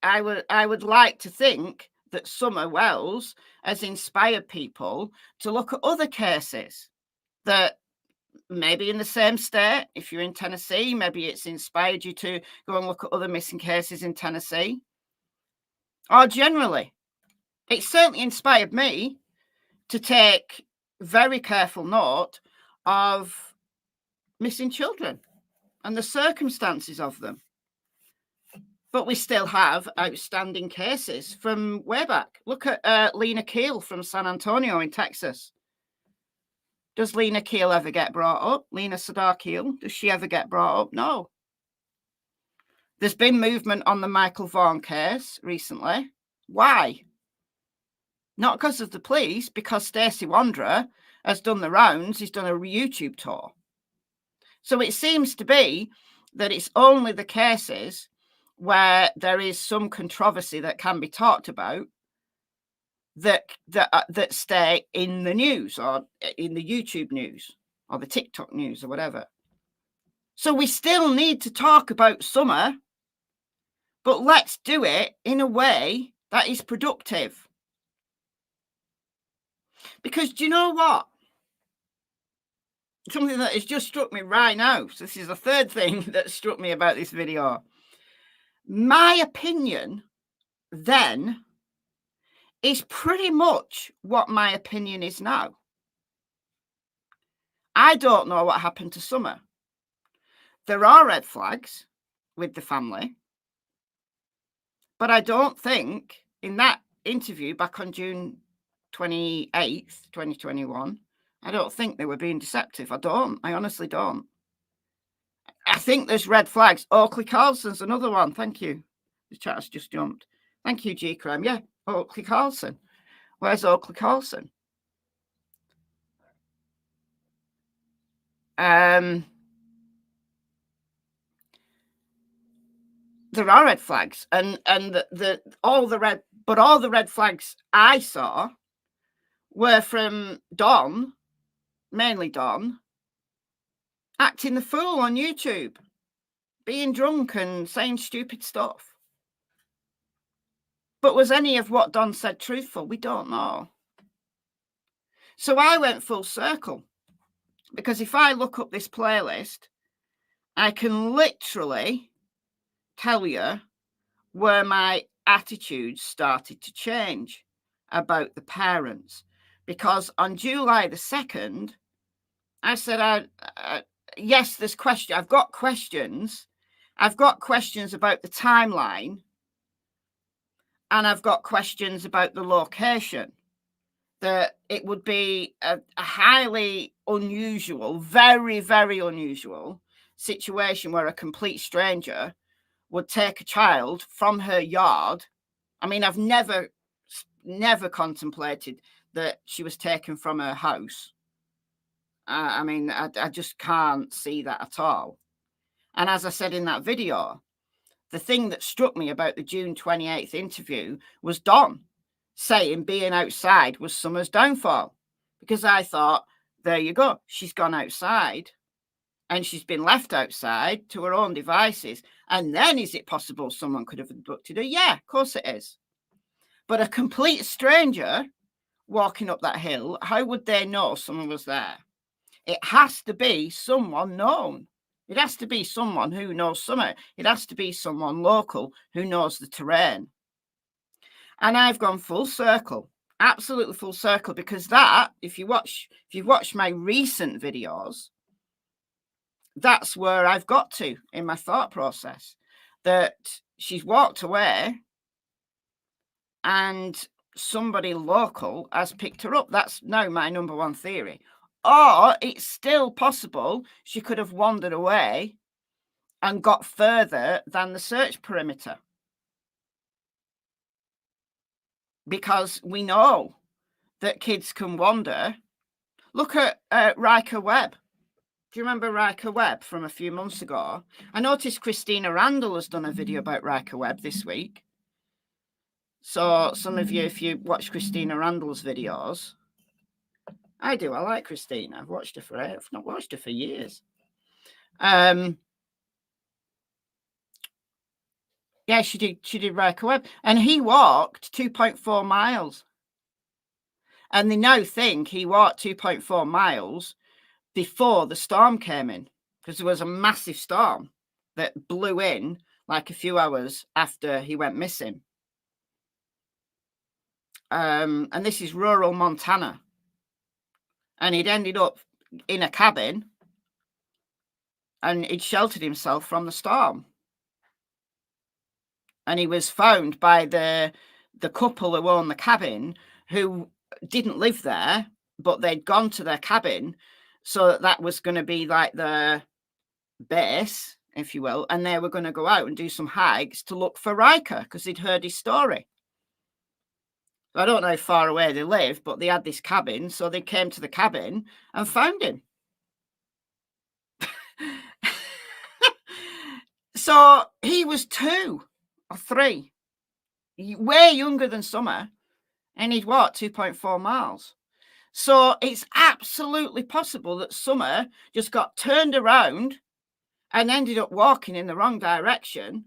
to think that Summer Wells has inspired people to look at other cases that maybe in the same state. If you're in Tennessee, maybe it's inspired you to go and look at other missing cases in Tennessee. Or generally, it certainly inspired me to take very careful note of missing children and the circumstances of them. But we still have outstanding cases from way back. Look at Lena Keel from San Antonio in Texas. Does Lena Keel ever get brought up? Lena Sadar Keel, does she ever get brought up? No. There's been movement on the Michael Vaughan case recently. Why? Not because of the police, because Stacey Wanderer has done the rounds. He's done a YouTube tour. So it seems to be that it's only the cases where there is some controversy that can be talked about that stay in the news, or in the YouTube news, or the TikTok news, or whatever. So we still need to talk about Summer, but let's do it in a way that is productive. Because do you know what? Something that has just struck me right now. So this is the third thing that struck me about this video. My opinion then is pretty much what my opinion is now. I don't know what happened to Summer. There are red flags with the family, but I don't think in that interview back on June 28th, 2021, I don't think they were being deceptive. I honestly don't. I think there's red flags. Oakley Carlson's another one. Thank you. The chat has just jumped. Thank you, G Crime. Yeah, Oakley Carlson. Where's Oakley Carlson? There are red flags, and all the red flags I saw were from Don, mainly Don, acting the fool on YouTube, being drunk and saying stupid stuff. But was any of what Don said truthful? We don't know. So I went full circle, because if I look up this playlist, I can literally tell you where my attitude started to change about the parents. Because on July the 2nd, I said, yes, there's questions. I've got questions. I've got questions about the timeline, and I've got questions about the location. That it would be a highly unusual, very, very unusual situation where a complete stranger would take a child from her yard. I mean, I've never contemplated that she was taken from her house. I mean, I just can't see that at all. And as I said in that video, the thing that struck me about the June 28th interview was Don saying being outside was Summer's downfall. Because I thought, there you go, she's gone outside and she's been left outside to her own devices. And then is it possible someone could have abducted her? Yeah, of course it is. But a complete stranger walking up that hill, how would they know someone was there? It has to be someone known. It has to be someone who knows Summer. It has to be someone local who knows the terrain. And I've gone full circle, absolutely full circle, because that, if you've watched my recent videos, that's where I've got to in my thought process, that she's walked away and somebody local has picked her up. That's now my number one theory. Or it's still possible she could have wandered away and got further than the search perimeter. Because we know that kids can wander. Look at Riker Webb. Do you remember Riker Webb from a few months ago? I noticed Christina Randall has done a video about Riker Webb this week. So some of you, if you watch Christina Randall's videos, I do. I like Christina. I've not watched her for years. Yeah, she did break a web. And he walked 2.4 miles. And they now think he walked 2.4 miles before the storm came in, because there was a massive storm that blew in like a few hours after he went missing. And this is rural Montana. And he'd ended up in a cabin and he'd sheltered himself from the storm. And he was found by the couple who owned the cabin, who didn't live there, but they'd gone to their cabin, so that was going to be like the base, if you will, and they were going to go out and do some hikes to look for Riker because they'd heard his story. I don't know how far away they lived, but they had this cabin, so they came to the cabin and found him. So he was 2 or 3, way younger than Summer, and he'd walked 2.4 miles. So it's absolutely possible that Summer just got turned around and ended up walking in the wrong direction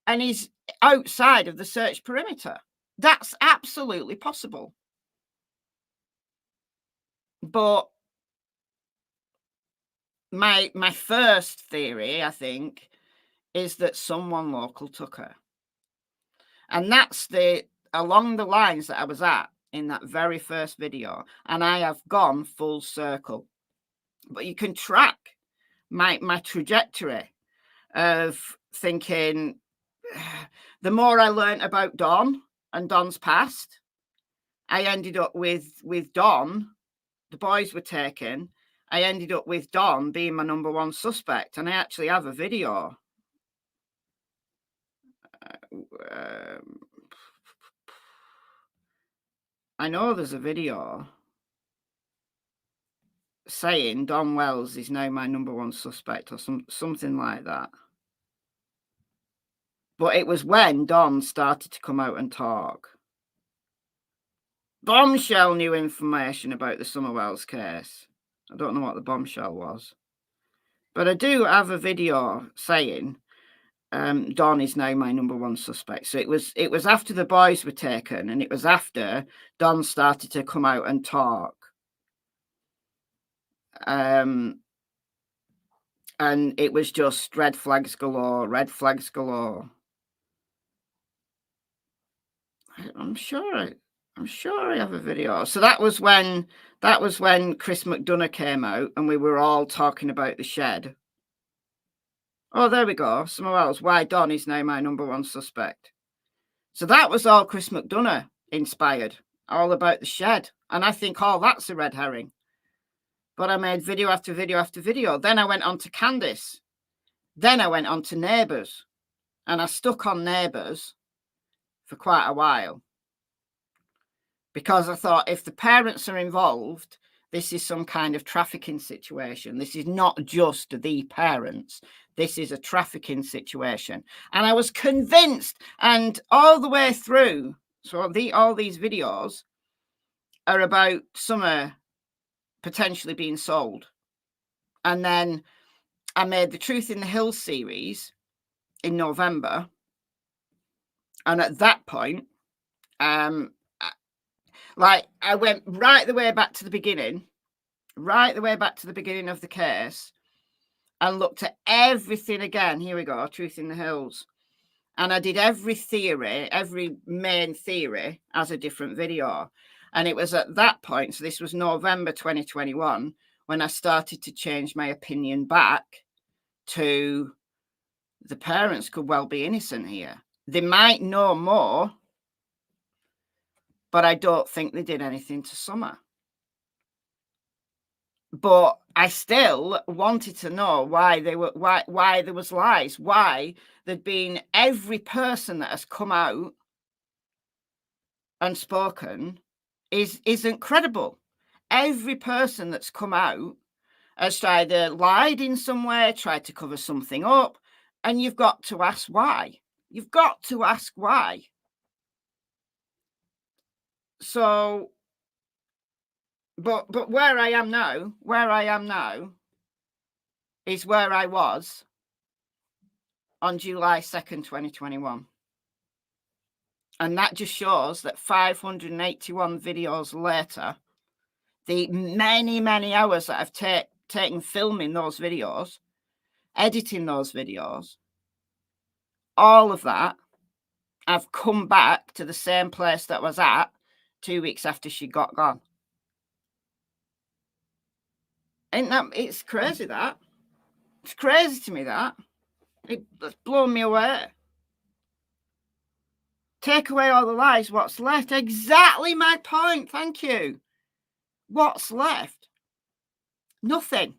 and is outside of the search perimeter. That's absolutely possible. But my first theory, I think, is that someone local took her. And that's along the lines that I was at in that very first video. And I have gone full circle. But you can track my trajectory of thinking, the more I learned about Dawn and Dawn's past, I ended up with Dawn. The boys were taken. I ended up with Dawn being my number 1 suspect. And I actually have a video. I know there's a video saying Don Wells is now my number 1 suspect or something like that. But it was when Don started to come out and talk. Bombshell new information about the Summer Wells case. I don't know what the bombshell was. But I do have a video saying Don is now my number 1 suspect. So it was after the boys were taken, and it was after Don started to come out and talk. And it was just red flags galore, red flags galore. I'm sure I have a video. So that was when Chris McDonough came out and we were all talking about the shed. Oh, there we go. Somewhere else. Why Don is now my number 1 suspect. So that was all Chris McDonough inspired, all about the shed. And I think, oh, that's a red herring. But I made video after video after video. Then I went on to Candice. Then I went on to Neighbours. And I stuck on Neighbours for quite a while. Because I thought, if the parents are involved, this is some kind of trafficking situation. This is not just the parents. This is a trafficking situation. And I was convinced, and all the way through, so all these videos are about Summer potentially being sold. And then I made the Truth in the Hills series in November. And at that point, like, I went right the way back to the beginning of the case, and looked at everything again. Here we go, Truth in the Hills. And I did every theory, every main theory as a different video. And it was at that point, so this was November 2021, when I started to change my opinion back to the parents could well be innocent here. They might know more, but I don't think they did anything to Summer. But I still wanted to know why there was lies, why there'd been every person that has come out and spoken isn't credible. Every person that's come out has either lied in some way, tried to cover something up, and you've got to ask why. You've got to ask why. So, but where I am now is where I was on July 2nd, 2021. And that just shows that 581 videos later, the many, many hours that I've taken filming those videos, editing those videos, all of that, I've come back to the same place that I was at 2 weeks after she got gone. Ain't that, it's crazy that. It's crazy to me that. It's blown me away. Take away all the lies, what's left? Exactly my point, thank you. What's left? Nothing.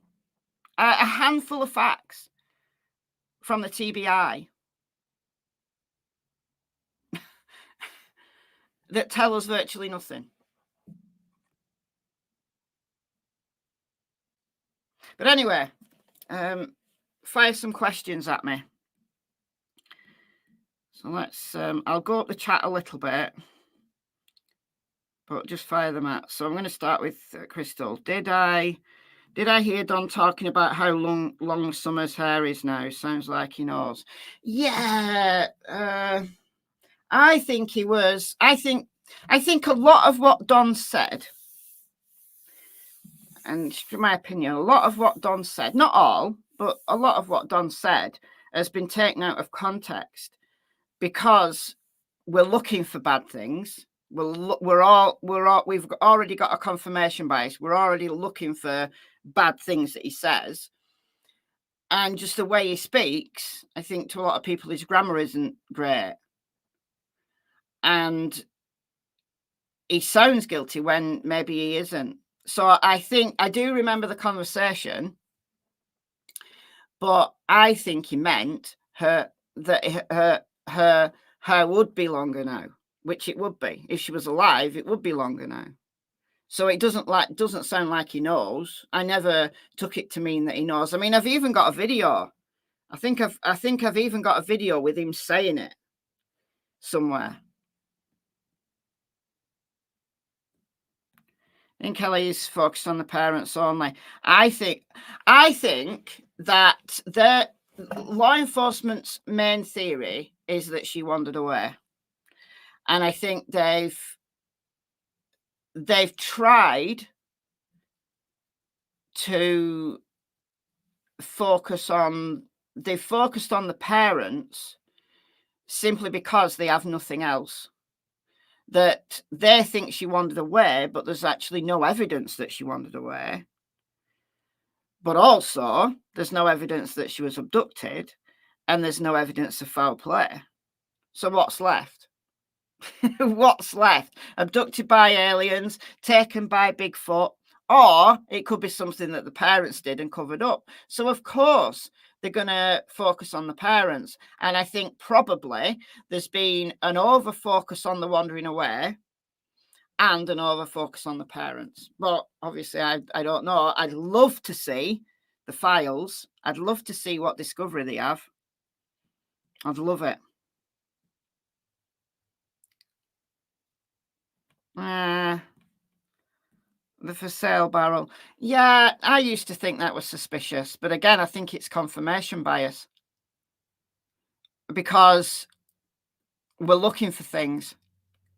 A handful of facts from the TBI that tell us virtually nothing. But anyway, fire some questions at me. So let's, I'll go up the chat a little bit, but just fire them out. So I'm going to start with Crystal. Did I hear Don talking about how long Summer's hair is now? Sounds like he knows. Yeah, I think he was. I think a lot of what Don said, and in my opinion, a lot of what Don said, not all, but a lot of what Don said has been taken out of context because we're looking for bad things. We've already got a confirmation bias. We're already looking for bad things that he says. And just the way he speaks, I think to a lot of people, his grammar isn't great. And he sounds guilty when maybe he isn't. So I think I do remember the conversation, but I think he meant her would be longer now, which it would be. If she was alive, it would be longer now. So it doesn't sound like he knows. I never took it to mean that he knows. I mean, I've even got a video. I think I've even got a video with him saying it somewhere. I think Kelly is focused on the parents only. I think that the law enforcement's main theory is that she wandered away. And I think they've tried to focused on the parents simply because they have nothing else. That they think she wandered away, but there's actually no evidence that she wandered away. But also, there's no evidence that she was abducted, and there's no evidence of foul play. So what's left? What's left? Abducted by aliens, taken by Bigfoot, or it could be something that the parents did and covered up. So of course they're going to focus on the parents. And I think probably there's been an over focus on the wandering away and an over focus on the parents. But obviously I don't know. I'd love to see the files. I'd love to see what discovery they have. I'd love it. The for sale barrel. Yeah, I used to think that was suspicious. But again, I think it's confirmation bias. Because we're looking for things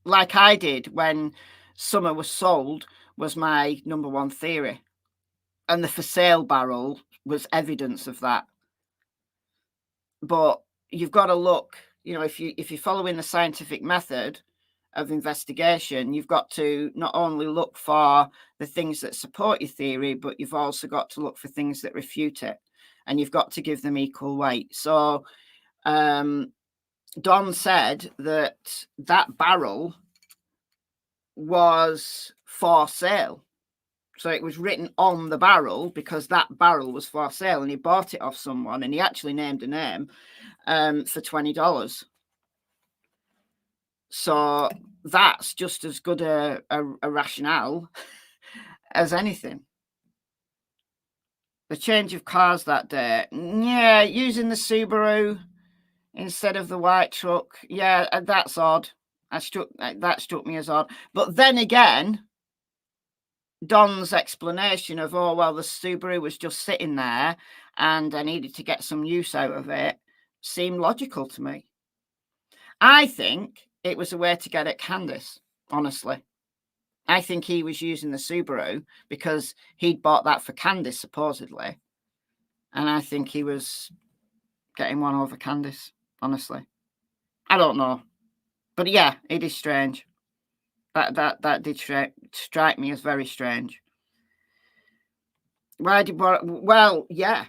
like I did when Summer was sold was my number one theory. And the for sale barrel was evidence of that. But you've got to look, you know, if you're following the scientific method of investigation, you've got to not only look for the things that support your theory, but you've also got to look for things that refute it, and you've got to give them equal weight. So Don said that barrel was for sale. So it was written on the barrel because that barrel was for sale, and he bought it off someone, and he actually named a name for $20. So that's just as good a rationale as anything. The change of cars that day. Yeah, using the Subaru instead of the white truck. Yeah, that's odd. That struck me as odd. But then again, Don's explanation of, oh, well, the Subaru was just sitting there and I needed to get some use out of it seemed logical to me. I think it was a way to get at Candice, honestly. I think he was using the Subaru because he'd bought that for Candice, supposedly. And I think he was getting one over Candice, honestly. I don't know. But yeah, it is strange. That did strike me as very strange. Why did well, yeah.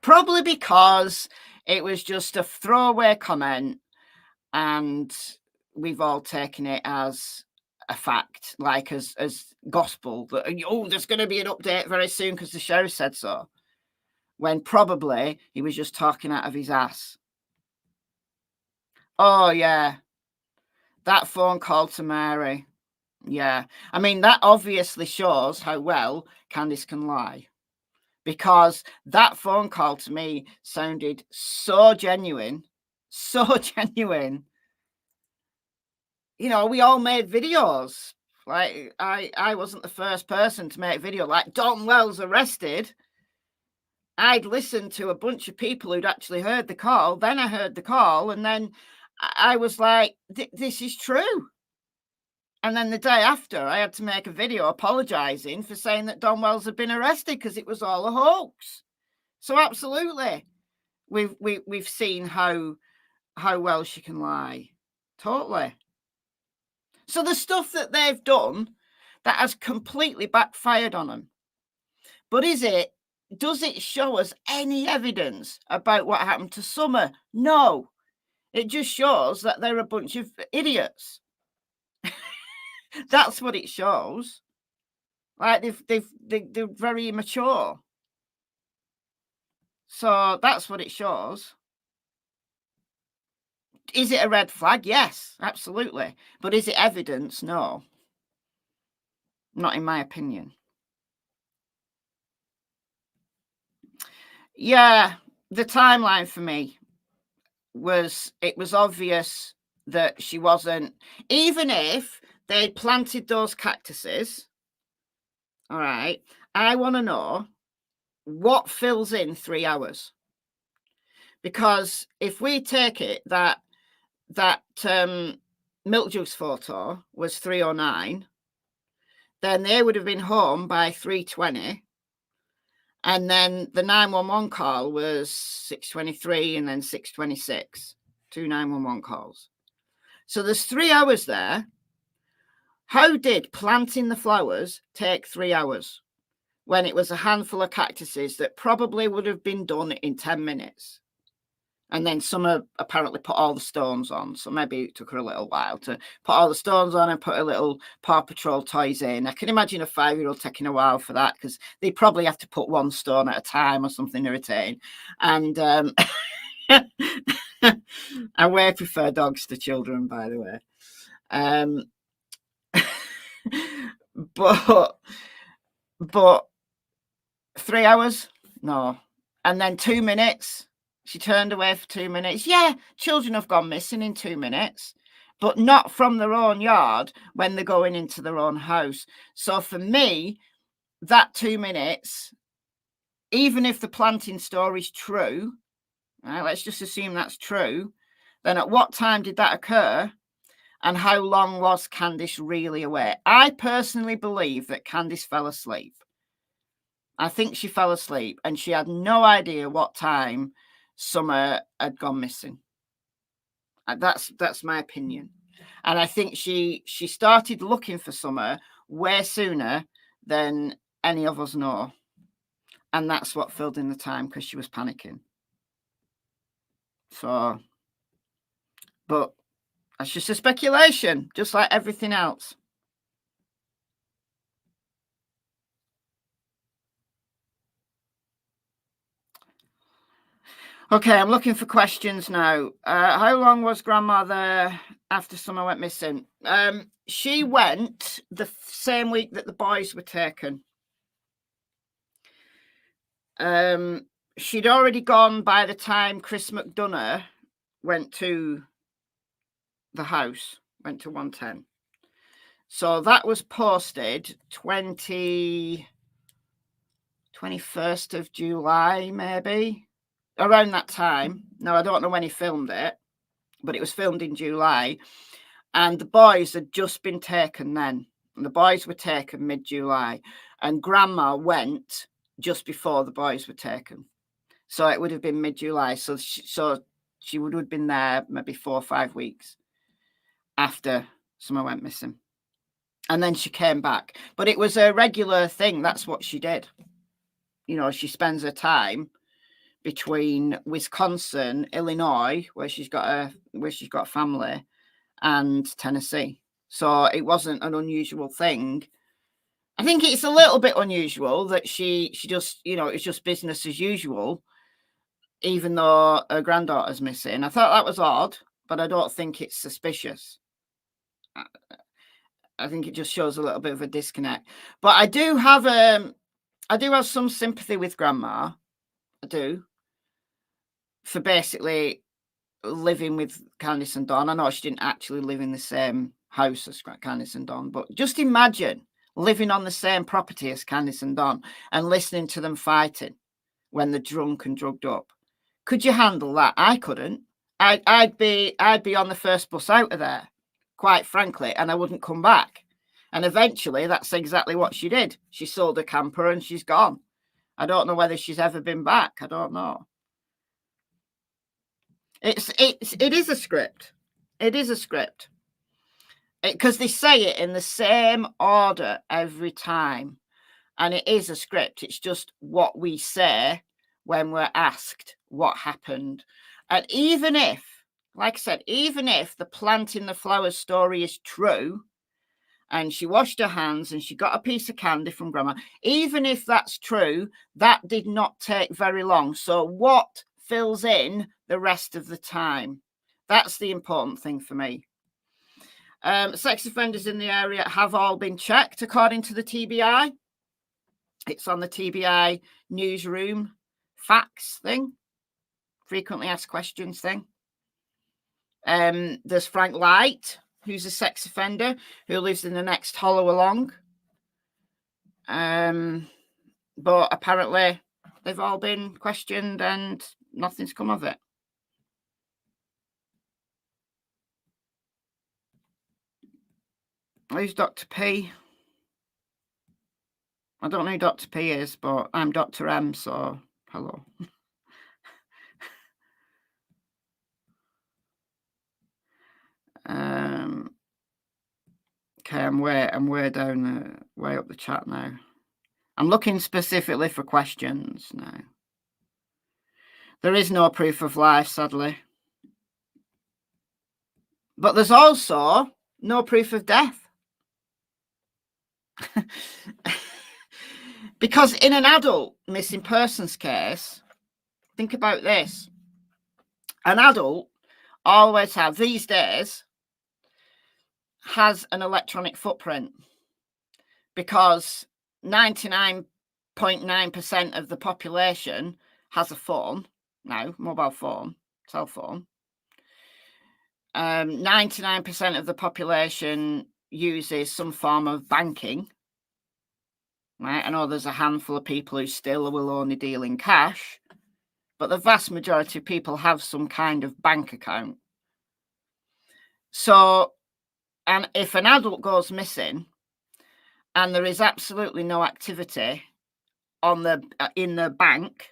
Probably because it was just a throwaway comment and we've all taken it as a fact, like as gospel, that, oh, there's going to be an update very soon because the show said so, when probably he was just talking out of his ass. Oh, yeah. That phone call to Mary. Yeah. I mean, that obviously shows how well Candice can lie. Because that phone call to me sounded so genuine. So genuine. You know, we all made videos. Like, I wasn't the first person to make a video. Like, Dalton Wells arrested. I'd listened to a bunch of people who'd actually heard the call. Then I heard the call. And then I was like, this is true. And then the day after, I had to make a video apologising for saying that Don Wells had been arrested because it was all a hoax. So absolutely, we've seen how well she can lie. Totally. So the stuff that they've done, that has completely backfired on them. But does it show us any evidence about what happened to Summer? No. It just shows that they're a bunch of idiots. That's what it shows. Like they're very immature. So that's what it shows. Is it a red flag? Yes, absolutely. But is it evidence? No. Not in my opinion. Yeah, the timeline for me was, it was obvious that she wasn't, even if they'd planted those cactuses, all right, I want to know what fills in 3 hours. Because if we take it that milk juice photo was 3:09, then they would have been home by 3:20. And then the 911 call was 6:23 and then 6:26, 2 911 calls. So there's 3 hours there. How did planting the flowers take 3 hours when it was a handful of cactuses that probably would have been done in 10 minutes? And then Summer apparently put all the stones on. So maybe it took her a little while to put all the stones on and put a little Paw Patrol toys in. I can imagine a 5-year-old taking a while for that, because they probably have to put one stone at a time or something irritating. And I way prefer dogs to children, by the way. But 3 hours? No. And then 2 minutes. She turned away for 2 minutes. Yeah, children have gone missing in 2 minutes, but not from their own yard when they're going into their own house. So for me, that 2 minutes, even if the planting story is true, right, let's just assume that's true, then at what time did that occur? And how long was Candice really away? I personally believe that Candice fell asleep. I think she fell asleep and she had no idea what time Summer had gone missing. That's my opinion. And I think she started looking for Summer way sooner than any of us know. And that's what filled in the time, because she was panicking. So, but that's just a speculation, just like everything else. Okay, I'm looking for questions now. How long was Grandma there after Summer went missing? She went the same week that the boys were taken. She'd already gone by the time Chris McDonough went to the house, went to 110. So that was posted 21st of July, maybe, around that time. Now, I don't know when he filmed it, but it was filmed in July. And the boys had just been taken then. And the boys were taken mid-July. And Grandma went just before the boys were taken. So it would have been mid-July. So she would have been there maybe 4 or 5 weeks after Summer went missing. And then she came back. But it was a regular thing. That's what she did. You know, she spends her time between Wisconsin, Illinois, where she's got family, and Tennessee. So it wasn't an unusual thing. I think it's a little bit unusual that she just, you know, it's just business as usual, even though her granddaughter's missing. I thought that was odd, but I don't think it's suspicious. I think it just shows a little bit of a disconnect. But I do have some sympathy with Grandma. I do. For basically living with Candice and Dawn. I know she didn't actually live in the same house as Candice and Dawn, but just imagine living on the same property as Candice and Dawn and listening to them fighting when they're drunk and drugged up. Could you handle that? I couldn't. I'd be on the first bus out of there, quite frankly, and I wouldn't come back. And eventually, that's exactly what she did. She sold her camper and she's gone. I don't know whether she's ever been back. I don't know. It is a script. It is a script. Because they say it in the same order every time. And it is a script. It's just what we say when we're asked what happened. And even if, like I said, even if the planting the flowers story is true, and she washed her hands and she got a piece of candy from Grandma, even if that's true, that did not take very long. So what fills in the rest of the time? That's the important thing for me. Sex offenders in the area have all been checked according to the TBI. It's on the TBI Newsroom facts thing, frequently asked questions thing. There's Frank Light, who's a sex offender who lives in the next hollow along. But apparently they've all been questioned and nothing's come of it. Who's Dr. P? I don't know who Dr. P is, but I'm Dr. M, so hello. Okay, I'm way down, way up the chat now. I'm looking specifically for questions now. There is no proof of life, sadly. But there's also no proof of death. Because in an adult missing persons case, think about this. An adult always have, these days, has an electronic footprint, because 99.9% of the population has a phone now, mobile phone, cell phone. 99% of the population uses some form of banking. Right? I know there's a handful of people who still will only deal in cash, but the vast majority of people have some kind of bank account. So, and if an adult goes missing and there is absolutely no activity in the bank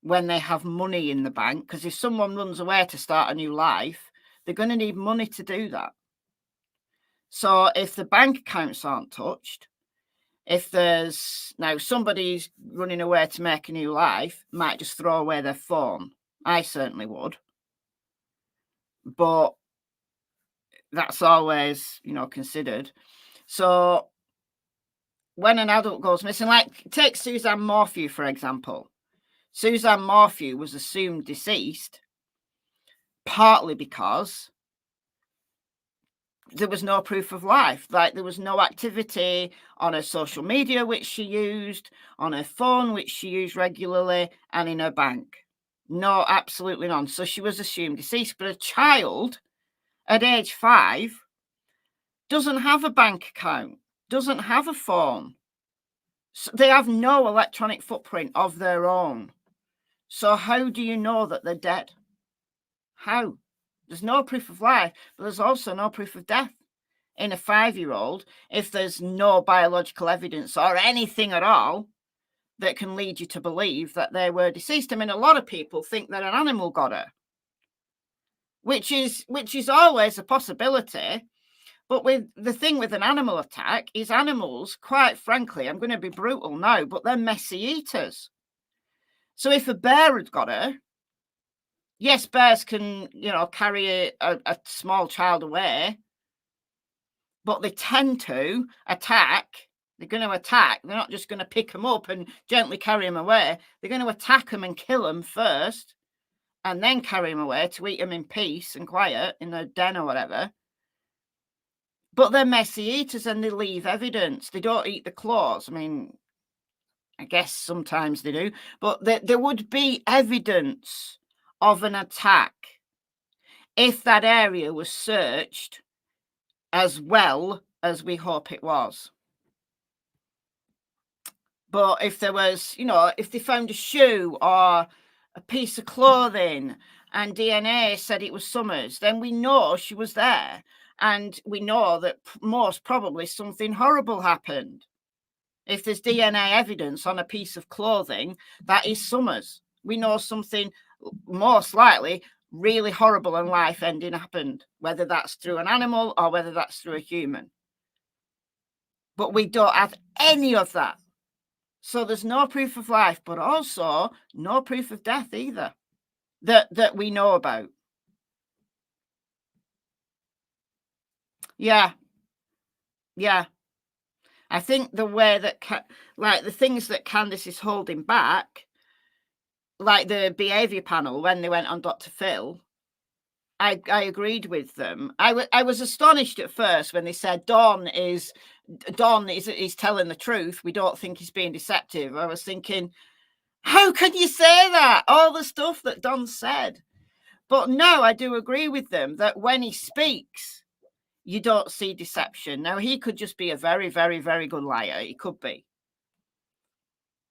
when they have money in the bank, because if someone runs away to start a new life, they're going to need money to do that. So if the bank accounts aren't touched, if there's now somebody's running away to make a new life, might just throw away their phone. I certainly would. But that's always, considered. So when an adult goes missing, like take Suzanne Morphew, for example. Suzanne Morphew was assumed deceased partly because there was no proof of life. Like there was no activity on her social media, which she used, on her phone, which she used regularly, and in her bank. No, absolutely none. So she was assumed deceased. But a child at age 5 doesn't have a bank account, doesn't have a phone. So they have no electronic footprint of their own. So how do you know that they're dead? How? There's no proof of life, but there's also no proof of death. In a 5-year-old, if there's no biological evidence or anything at all that can lead you to believe that they were deceased. I mean, a lot of people think that an animal got her, which is always a possibility. But with the thing with an animal attack is animals, quite frankly, I'm going to be brutal now, but they're messy eaters. So if a bear had got her, yes, bears can, carry a small child away, but they tend to attack. They're going to attack. They're not just going to pick them up and gently carry them away. They're going to attack them and kill them first, and then carry them away to eat them in peace and quiet in their den or whatever. But they're messy eaters and they leave evidence. They don't eat the claws. I mean, I guess sometimes they do, but there would be evidence of an attack if that area was searched as well as we hope it was. But if there was, if they found a shoe or a piece of clothing and DNA said it was Summers, then we know she was there. And we know that most probably something horrible happened. If there's DNA evidence on a piece of clothing, that is Summers. We know something most likely really horrible and life-ending happened, whether that's through an animal or whether that's through a human. But we don't have any of that. So there's no proof of life, but also no proof of death either that we know about. Yeah. I think the way that, the things that Candice is holding back, like the behaviour panel when they went on Dr. Phil, I agreed with them. I was astonished at first when they said Don is telling the truth. We don't think he's being deceptive. I was thinking, how can you say that? All the stuff that Don said. But no, I do agree with them that when he speaks, you don't see deception. Now, he could just be a very, very, very good liar. He could be.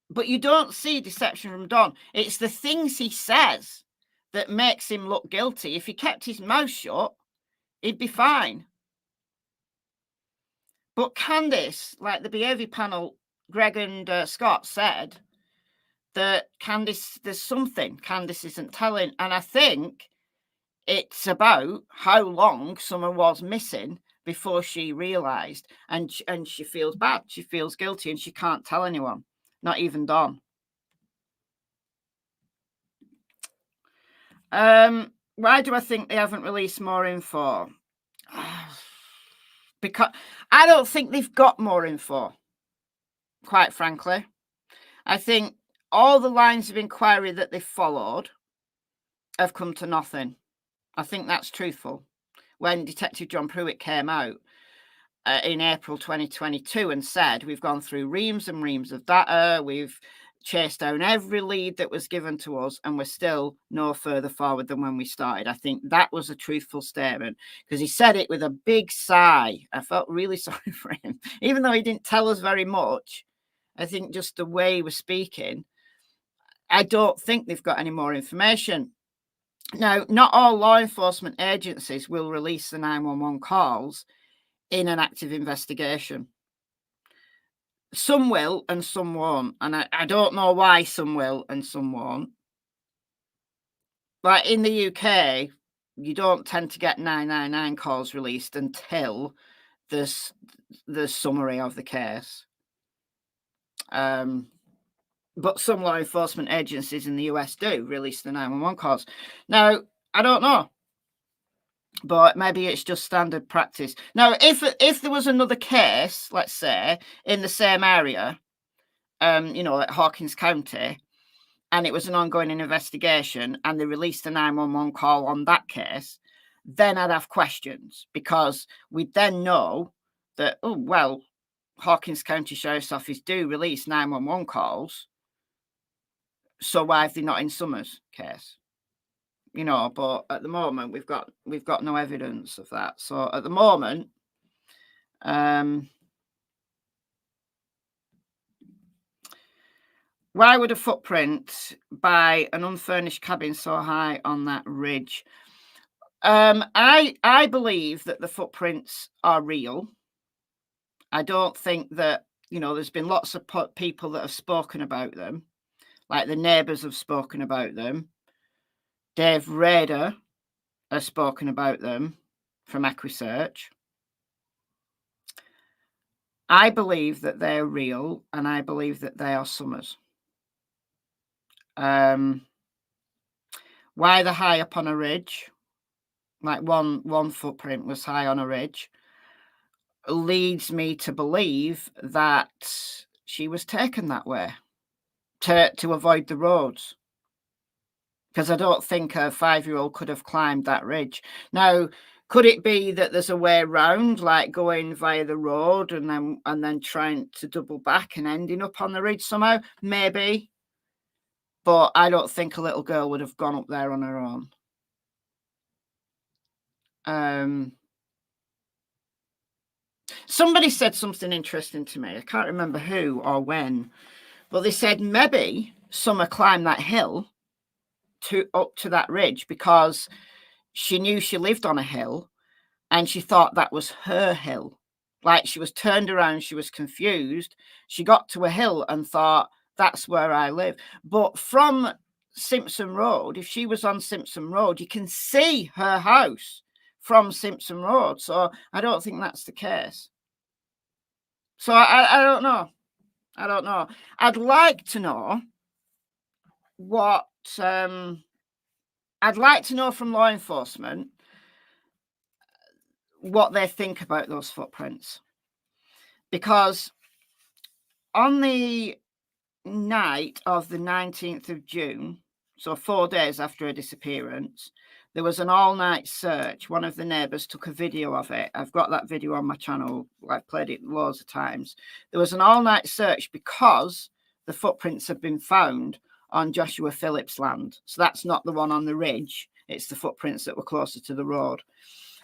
But you don't see deception from Don. It's the things he says that makes him look guilty. If he kept his mouth shut, he'd be fine. But Candice, like the behaviour panel, Greg and Scott said, that Candice, there's something Candice isn't telling. And I think it's about how long someone was missing before she realised. And she feels bad. She feels guilty and she can't tell anyone, not even Don. Why do I think they haven't released more info? Because I don't think they've got more info, quite frankly. I think all the lines of inquiry that they've followed have come to nothing. I think that's truthful. When Detective John Pruitt came out in April 2022 and said, we've gone through reams and reams of data, we've chased down every lead that was given to us, and we're still no further forward than when we started. I think that was a truthful statement because he said it with a big sigh. I felt really sorry for him, even though he didn't tell us very much. I think just the way he was speaking, I don't think they've got any more information. Now, not all law enforcement agencies will release the 911 calls in an active investigation. Some will and some won't. And I don't know why some will and some won't. Like in the UK, you don't tend to get 999 calls released until there's the summary of the case. But some law enforcement agencies in the US do release the 911 calls. Now, I don't know, but maybe it's just standard practice. Now, if there was another case, let's say, in the same area, at Hawkins County, and it was an ongoing investigation, and they released a 911 call on that case, then I'd have questions because we'd then know that, oh, well, Hawkins County Sheriff's Office do release 911 calls. So why have they not in Summers' case? But at the moment we've got no evidence of that. So at the moment, Why would a footprint by an unfurnished cabin so high on that ridge? I believe that the footprints are real. I don't think that, there's been lots of people that have spoken about them, like the neighbours have spoken about them. Dave Rader has spoken about them from EquiSearch. I believe that they're real, and I believe that they are Summers. Why they're high up on a ridge, like one footprint was high on a ridge, leads me to believe that she was taken that way to avoid the roads. Because I don't think a 5-year-old could have climbed that ridge. Now, could it be that there's a way around, like going via the road and then trying to double back and ending up on the ridge somehow? Maybe. But I don't think a little girl would have gone up there on her own. Somebody said something interesting to me. I can't remember who or when, but they said maybe Summer climbed that hill up to that ridge because she knew she lived on a hill and she thought that was her hill. Like, she was turned around, she was confused. She got to a hill and thought, that's where I live. But from Simpson Road, if she was on Simpson Road, you can see her house from Simpson Road. So I don't think that's the case. So I don't know. I don't know. I'd like to know what I'd like to know from law enforcement what they think about those footprints. Because on the night of the 19th of June, so 4 days after her disappearance, there was an all-night search. One of the neighbours took a video of it. I've got that video on my channel. I've played it loads of times. There was an all-night search because the footprints had been found on Joshua Phillips' land. So that's not the one on the ridge. It's the footprints that were closer to the road.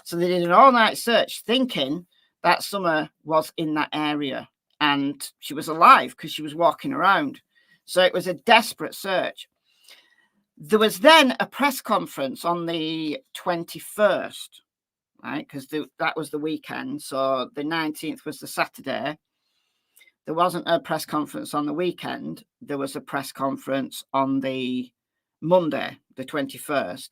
So they did an all-night search thinking that Summer was in that area and she was alive because she was walking around. So it was a desperate search. There was then a press conference on the 21st, right? Because that was the weekend. So the 19th was the Saturday. There wasn't a press conference on the weekend. There was a press conference on the Monday, the 21st.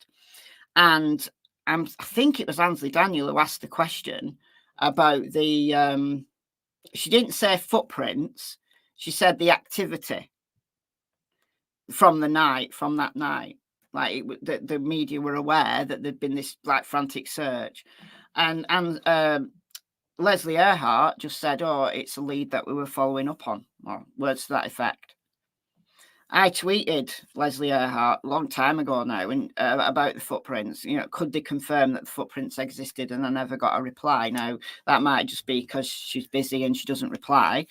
And I think it was Ansley Daniel who asked the question about the, she didn't say footprints. She said the activity from that night. Like the media were aware that there'd been this like frantic search. And Leslie Earhart just said, oh, it's a lead that we were following up on, or words to that effect. I tweeted Leslie Earhart a long time ago now about the footprints. Could they confirm that the footprints existed? And I never got a reply. Now, that might just be because she's busy and she doesn't reply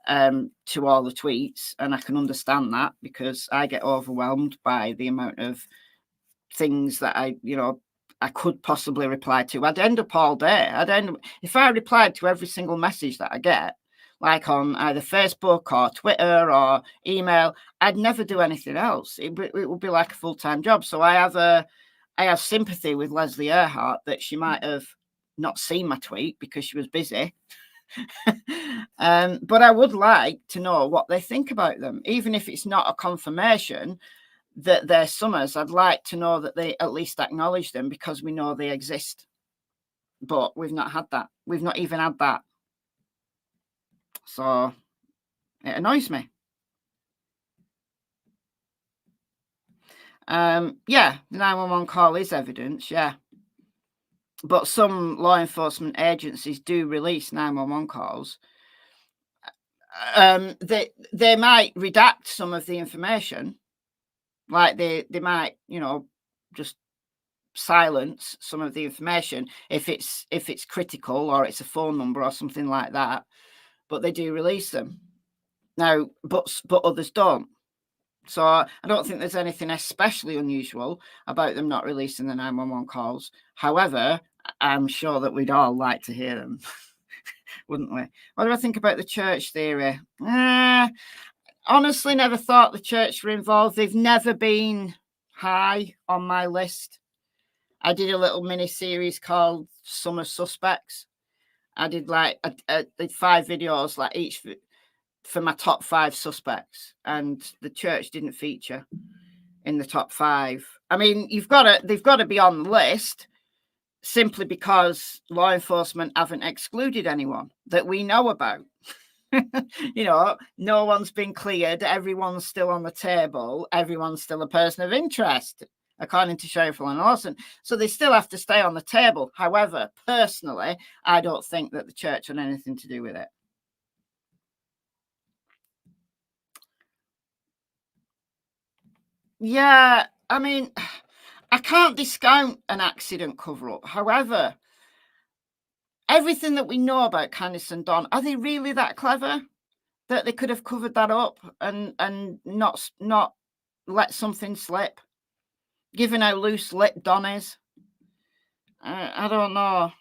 to all the tweets. And I can understand that because I get overwhelmed by the amount of things that I could possibly reply to. I'd end up all day. If I replied to every single message that I get, like on either Facebook or Twitter or email, I'd never do anything else. It would be like a full-time job. So I have sympathy with Leslie Earhart that she might have not seen my tweet because she was busy. But I would like to know what they think about them, even if it's not a confirmation that they're Summers. I'd like to know that they at least acknowledge them because we know they exist. But we've not had that. We've not even had that. So it annoys me. Yeah, the 911 call is evidence, yeah. But some law enforcement agencies do release 911 calls. They might redact some of the information. Like they might, just silence some of the information if it's critical or it's a phone number or something like that. But they do release them now, but others don't. So I don't think there's anything especially unusual about them not releasing the 911 calls. However, I'm sure that we'd all like to hear them. wouldn't we? What do I think about the church theory? Honestly, never thought the church were involved. They've never been high on my list. I did a little mini series called Summer Suspects. I did like I did 5 videos, like each for my top 5 suspects, and the church didn't feature in the top 5. I mean, they've got to be on the list simply because law enforcement haven't excluded anyone that we know about. You know, no one's been cleared. Everyone's still on the table. Everyone's still a person of interest, according to Sheriff Lawson. So they still have to stay on the table. However, personally, I don't think that the church had anything to do with it. Yeah, I mean, I can't discount an accident cover-up. However, everything that we know about Candice and Don, are they really that clever that they could have covered that up and not let something slip, given how loose-lipped Don is? I don't know.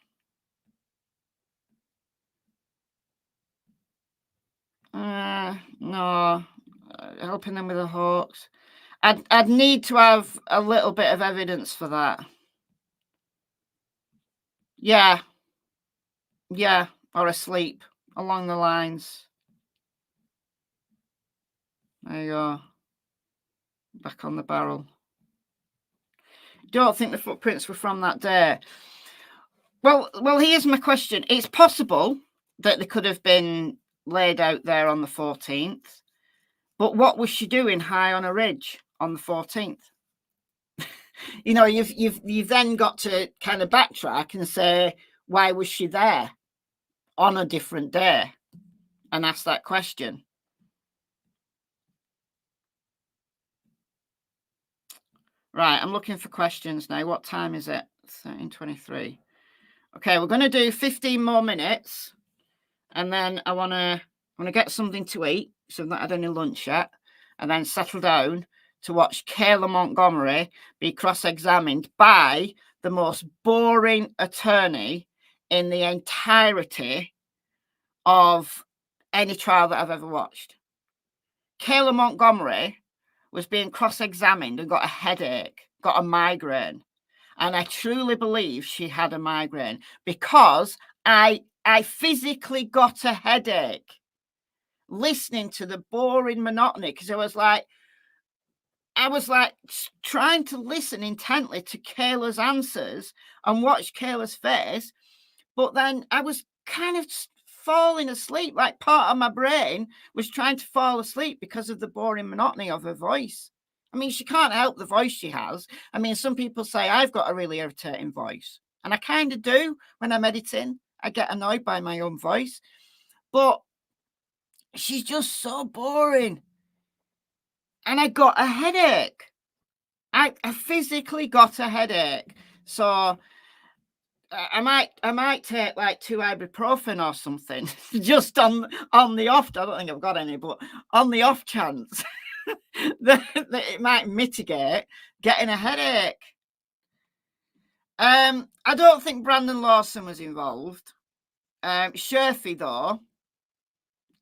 No, helping them with the hoax. I'd need to have a little bit of evidence for that. Yeah, or asleep along the lines. There you go. Back on the barrel. Don't think the footprints were from that day. Well, here's my question. It's possible that they could have been laid out there on the 14th, but what was she doing high on a ridge on the 14th? You know, you've then got to kind of backtrack and say, why was she there on a different day, and ask that question. Right, I'm looking for questions now. What time is it? 13:23. Okay, we're going to do 15 more minutes, and then I want to get something to eat, so I've not had any lunch yet, and then settle down to watch Kayla Montgomery be cross-examined by the most boring attorney in the entirety of any trial that I've ever watched. Kayla Montgomery was being cross-examined and got a headache, got a migraine. And I truly believe she had a migraine because I physically got a headache listening to the boring monotony, because I was like trying to listen intently to Kayla's answers and watch Kayla's face. But then I was kind of falling asleep. Like, part of my brain was trying to fall asleep because of the boring monotony of her voice. I mean, she can't help the voice she has. I mean, some people say I've got a really irritating voice, and I kind of do. When I'm editing, I get annoyed by my own voice, but she's just so boring. And I got a headache. I physically got a headache. So I might take like 2 ibuprofen or something, just on the off. I don't think I've got any, but on the off chance that it might mitigate getting a headache. I don't think Brandon Lawson was involved. Sherfy, though,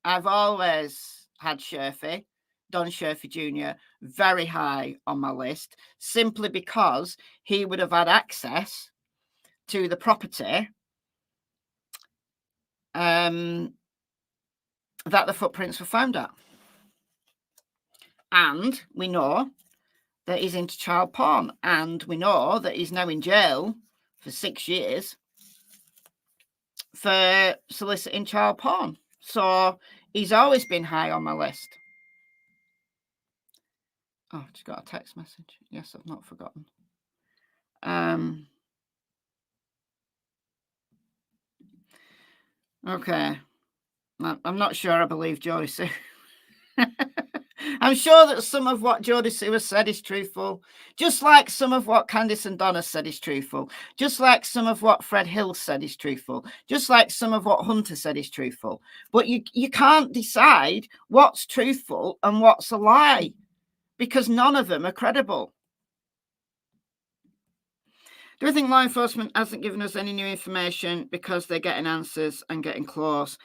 I've always had Sherfy, Don Sherfy Jr., very high on my list, simply because he would have had access to the property that the footprints were found at. And we know that he's into child porn, and we know that he's now in jail for 6 years for soliciting child porn. So he's always been high on my list. Oh, just got a text message. Yes, I've not forgotten. Okay. I'm not sure I believe Jodie Sue. I'm sure that some of what Jodie Sue has said is truthful, just like some of what Candice and Donna said is truthful, just like some of what Fred Hill said is truthful, just like some of what Hunter said is truthful. But you can't decide what's truthful and what's a lie, because none of them are credible. Do I think law enforcement hasn't given us any new information because they're getting answers and getting close?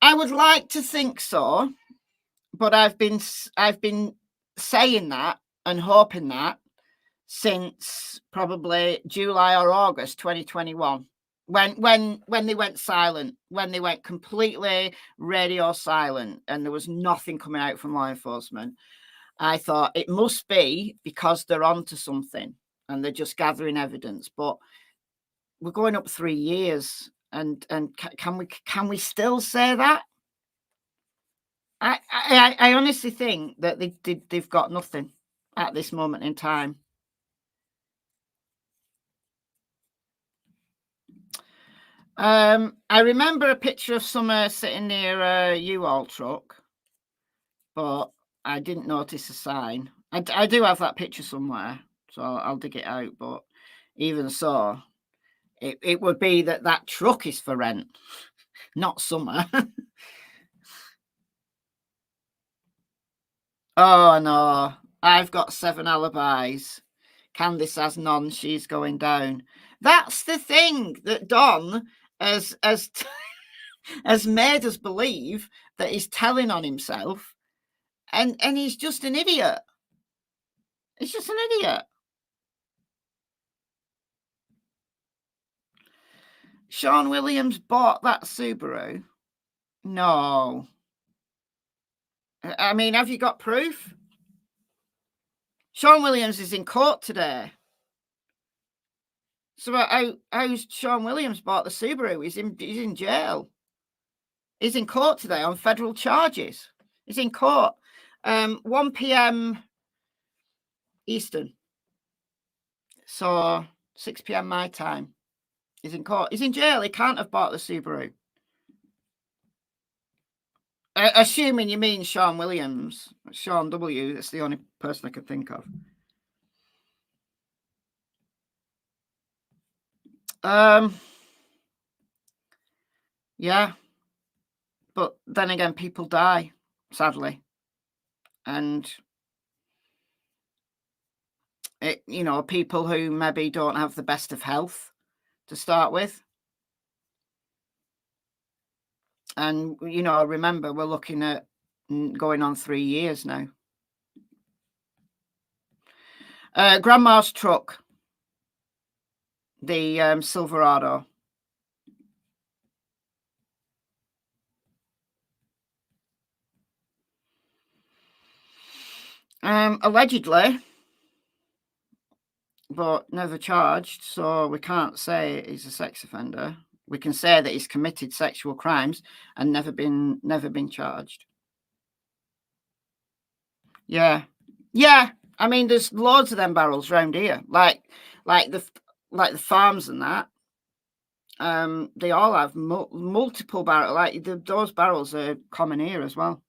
I would like to think so, but I've been saying that and hoping that since probably July or August 2021, when they went silent, when they went completely radio silent and there was nothing coming out from law enforcement. I thought it must be because they're onto something and they're just gathering evidence. But we're going up 3 years, and can we still say that? I honestly think that they've got nothing at this moment in time. I remember a picture of Summer sitting near a U-Haul truck, but I didn't notice a sign. I do have that picture somewhere, so I'll dig it out. But even so, it would be that truck is for rent, not Summer. Oh no, I've got 7 alibis. Candice has none. She's going down. That's the thing that Don has made us believe, that he's telling on himself, and he's just an idiot. He's just an idiot. Sean Williams bought that Subaru. No. I mean, have you got proof? Sean Williams is in court today. So how's Sean Williams bought the Subaru? He's in jail. He's in court today on federal charges. He's in court. 1 p.m. Eastern. So 6 p.m. my time. He's in court. He's in jail. He can't have bought the Subaru. Assuming you mean Sean Williams. Sean W. That's the only person I could think of. Yeah. But then again, people die, sadly. And people who maybe don't have the best of health to start with. And, remember, we're looking at going on 3 years now. Grandma's truck, the Silverado. Allegedly, but never charged, so we can't say he's a sex offender. We can say that he's committed sexual crimes and never been charged. Yeah. I mean, there's loads of them barrels around here, like the farms and that. They all have multiple barrels. Like those barrels are common here as well.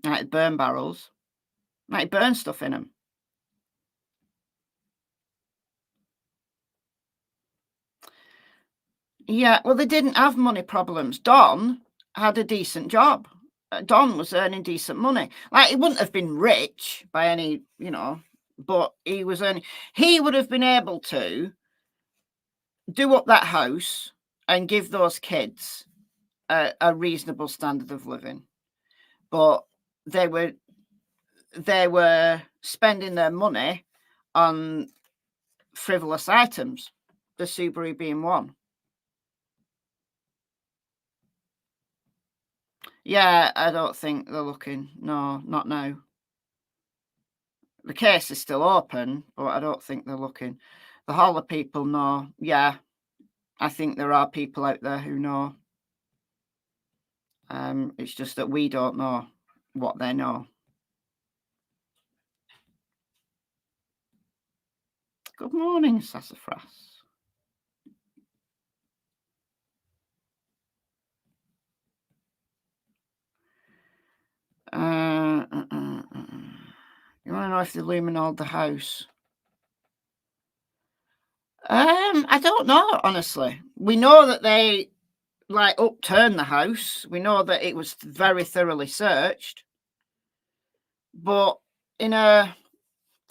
Like burn barrels, like burn stuff in them. Yeah, well, they didn't have money problems. Don had a decent job. Don was earning decent money. Like, he wouldn't have been rich by any, but he was earning. He would have been able to do up that house and give those kids a reasonable standard of living. But they were spending their money on frivolous items, the Subaru being one. Yeah, I don't think they're looking. No, not now. The case is still open, but I don't think they're looking. The whole of people know. Yeah, I think there are people out there who know. It's just that we don't know what they know. Good morning, Sassafras. You want to know if they're luminoled the house? I don't know, honestly. We know that they upturned the house. We know that it was very thoroughly searched. But in a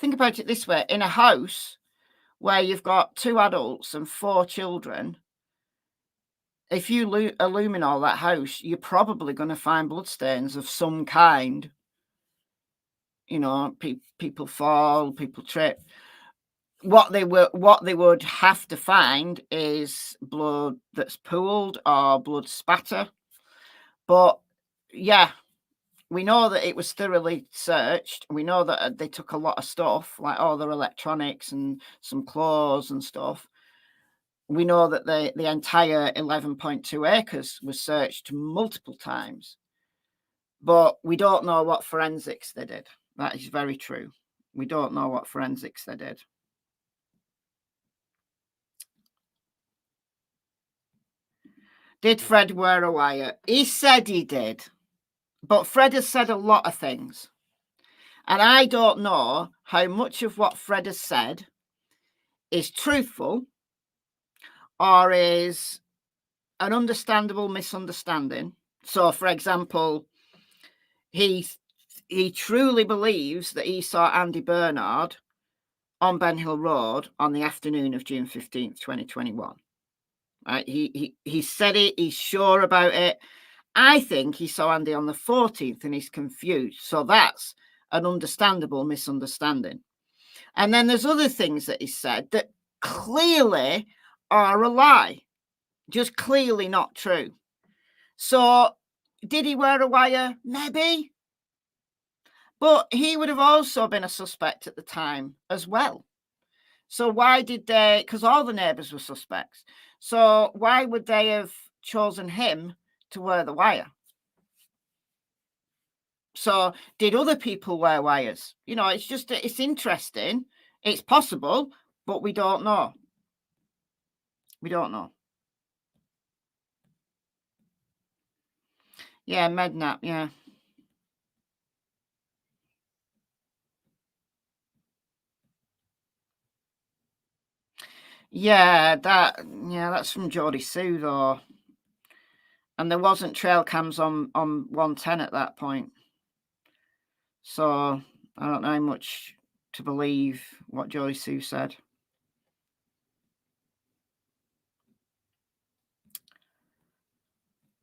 think about it this way. In a house where you've got 2 adults and 4 children, if you illumine all that house, you're probably going to find bloodstains of some kind. You know, people fall, people trip. What they would have to find is blood that's pooled or blood spatter. But yeah, we know that it was thoroughly searched. We know that they took a lot of stuff, like all their electronics and some clothes and stuff. We know that the entire 11.2 acres was searched multiple times. But we don't know what forensics they did. That is very true. We don't know what forensics they did. Did Fred wear a wire? He said he did. But Fred has said a lot of things. And I don't know how much of what Fred has said is truthful or is an understandable misunderstanding. So, for example, he truly believes that he saw Andy Bernard on Ben Hill Road on the afternoon of June 15th, 2021. Right? He said it. He's sure about it. I think he saw Andy on the 14th and he's confused. So that's an understandable misunderstanding. And then there's other things that he said that clearly are a lie. Just clearly not true. So did he wear a wire? Maybe. But he would have also been a suspect at the time as well. So why did they, because all the neighbours were suspects, so why would they have chosen him to wear the wire? So did other people wear wires? You know, it's interesting. It's possible, but we don't know. We don't know. Yeah, Mednap, yeah. Yeah, that's from Geordie Sue though. And there wasn't trail cams on 110 at that point. So I don't know how much to believe what Geordie Sue said.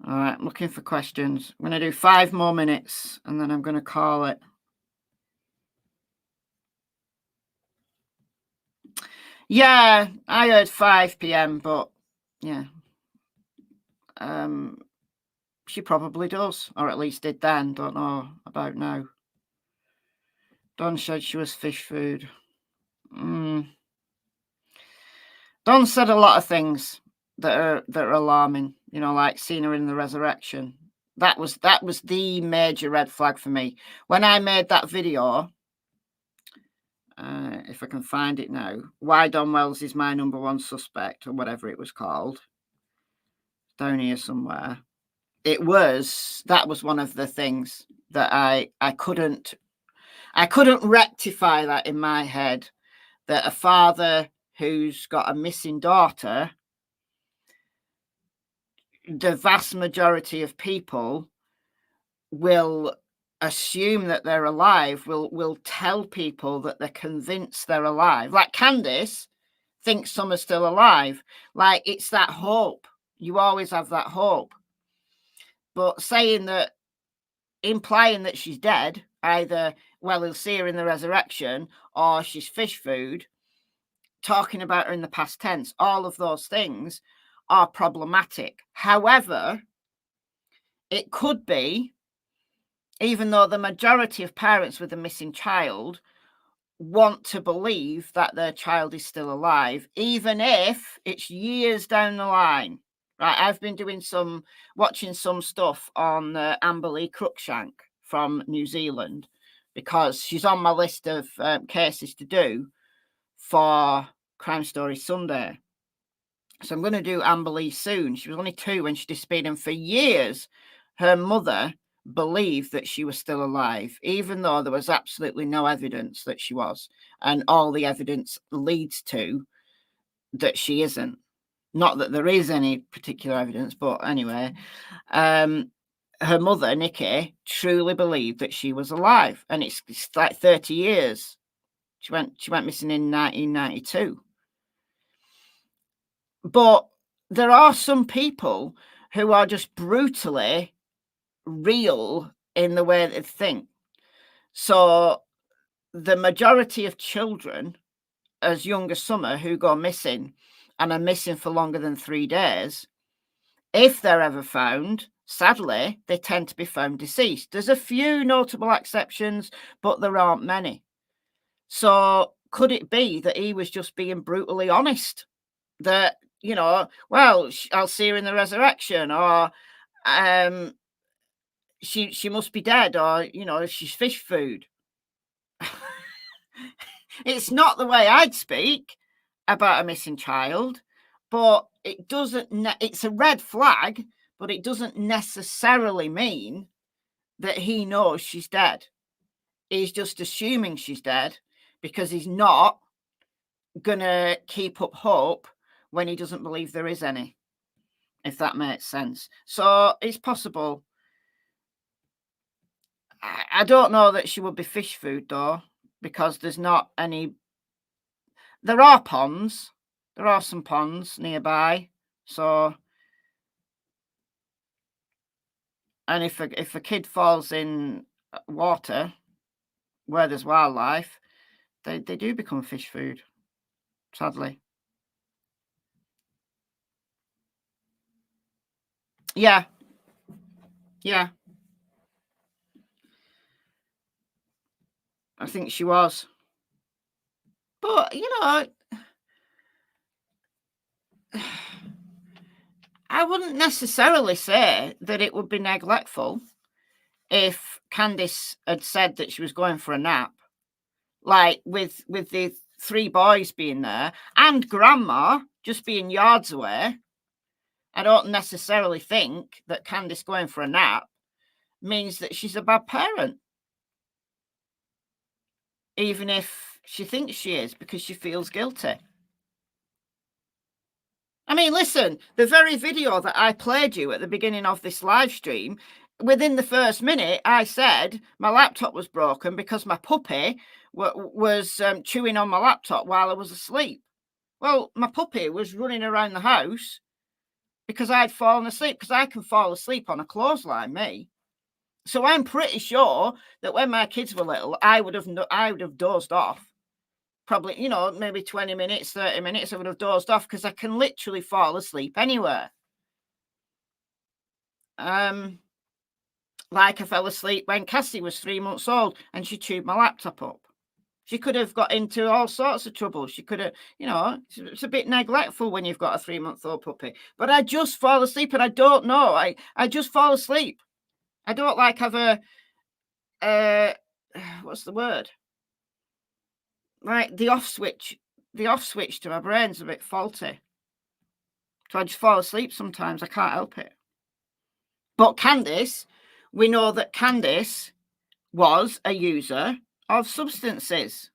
All right, I'm looking for questions. I'm going to do 5 more minutes and then I'm going to call it. Yeah, I heard 5 p.m, but yeah. She probably does, or at least did then. Don't know about now. Don said she was fish food. Don said a lot of things that are alarming. You know, like seeing her in the resurrection. That was the major red flag for me. When I made that video, if I can find it now, why Don Wells is my number 1 suspect, or whatever it was called, down here somewhere. That was one of the things that I couldn't rectify that in my head, that a father who's got a missing daughter, the vast majority of people will assume that they're alive, will tell people that they're convinced they're alive. Like Candice thinks some are still alive. Like, it's that hope. You always have that hope. But saying that, implying that she's dead, either, well, he'll see her in the resurrection, or she's fish food, talking about her in the past tense, all of those things are problematic. However, it could be, even though the majority of parents with a missing child want to believe that their child is still alive, even if it's years down the line. Right, I've been watching some stuff on Amber Lee Cruikshank from New Zealand, because she's on my list of cases to do for Crime Story Sunday. So I'm going to do Amber Lee soon. She was only 2 when she disappeared, and for years her mother believed that she was still alive, even though there was absolutely no evidence that she was, and all the evidence leads to that she isn't. Not that there is any particular evidence, but anyway, her mother, Nikki, truly believed that she was alive, and it's like 30 years She went missing in 1992. But there are some people who are just brutally real in the way they think. So the majority of children as young as Summer who go missing and are missing for longer than 3 days, if they're ever found, sadly, they tend to be found deceased. There's a few notable exceptions, but there aren't many. So could it be that he was just being brutally honest? That, you know, well, I'll see her in the resurrection, or she must be dead, or, you know, she's fish food. It's not the way I'd speak about a missing child, but it doesn't, it's a red flag, but it doesn't necessarily mean that he knows she's dead. He's just assuming she's dead because he's not going to keep up hope when he doesn't believe there is any, if that makes sense. So it's possible. I don't know that she would be fish food, though, because there's not any. There are ponds. There are some ponds nearby. So, and if a kid falls in water where there's wildlife, they do become fish food, sadly. Yeah. Yeah. I think she was. But, you know, I wouldn't necessarily say that it would be neglectful if Candice had said that she was going for a nap, like with the 3 boys being there and Grandma just being yards away. I don't necessarily think that Candice going for a nap means that she's a bad parent, even if she thinks she is because she feels guilty. I mean, listen, the very video that I played you at the beginning of this live stream, within the first minute, I said my laptop was broken because my puppy was chewing on my laptop while I was asleep. Well, my puppy was running around the house because I'd fallen asleep, because I can fall asleep on a clothesline, me. So I'm pretty sure that when my kids were little, I would have dozed off. Probably, you know, maybe 20 minutes, 30 minutes, I would have dozed off because I can literally fall asleep anywhere. Like I fell asleep when Cassie was 3 months old and she chewed my laptop up. She could have got into all sorts of trouble. She could have, you know, it's a bit neglectful when you've got a 3-month-old puppy. But I just fall asleep and I don't know. I just fall asleep. I don't like have a, what's the word? Like the off switch to my brain's a bit faulty. So I just fall asleep sometimes. I can't help it. But Candice, we know that Candice was a user of substances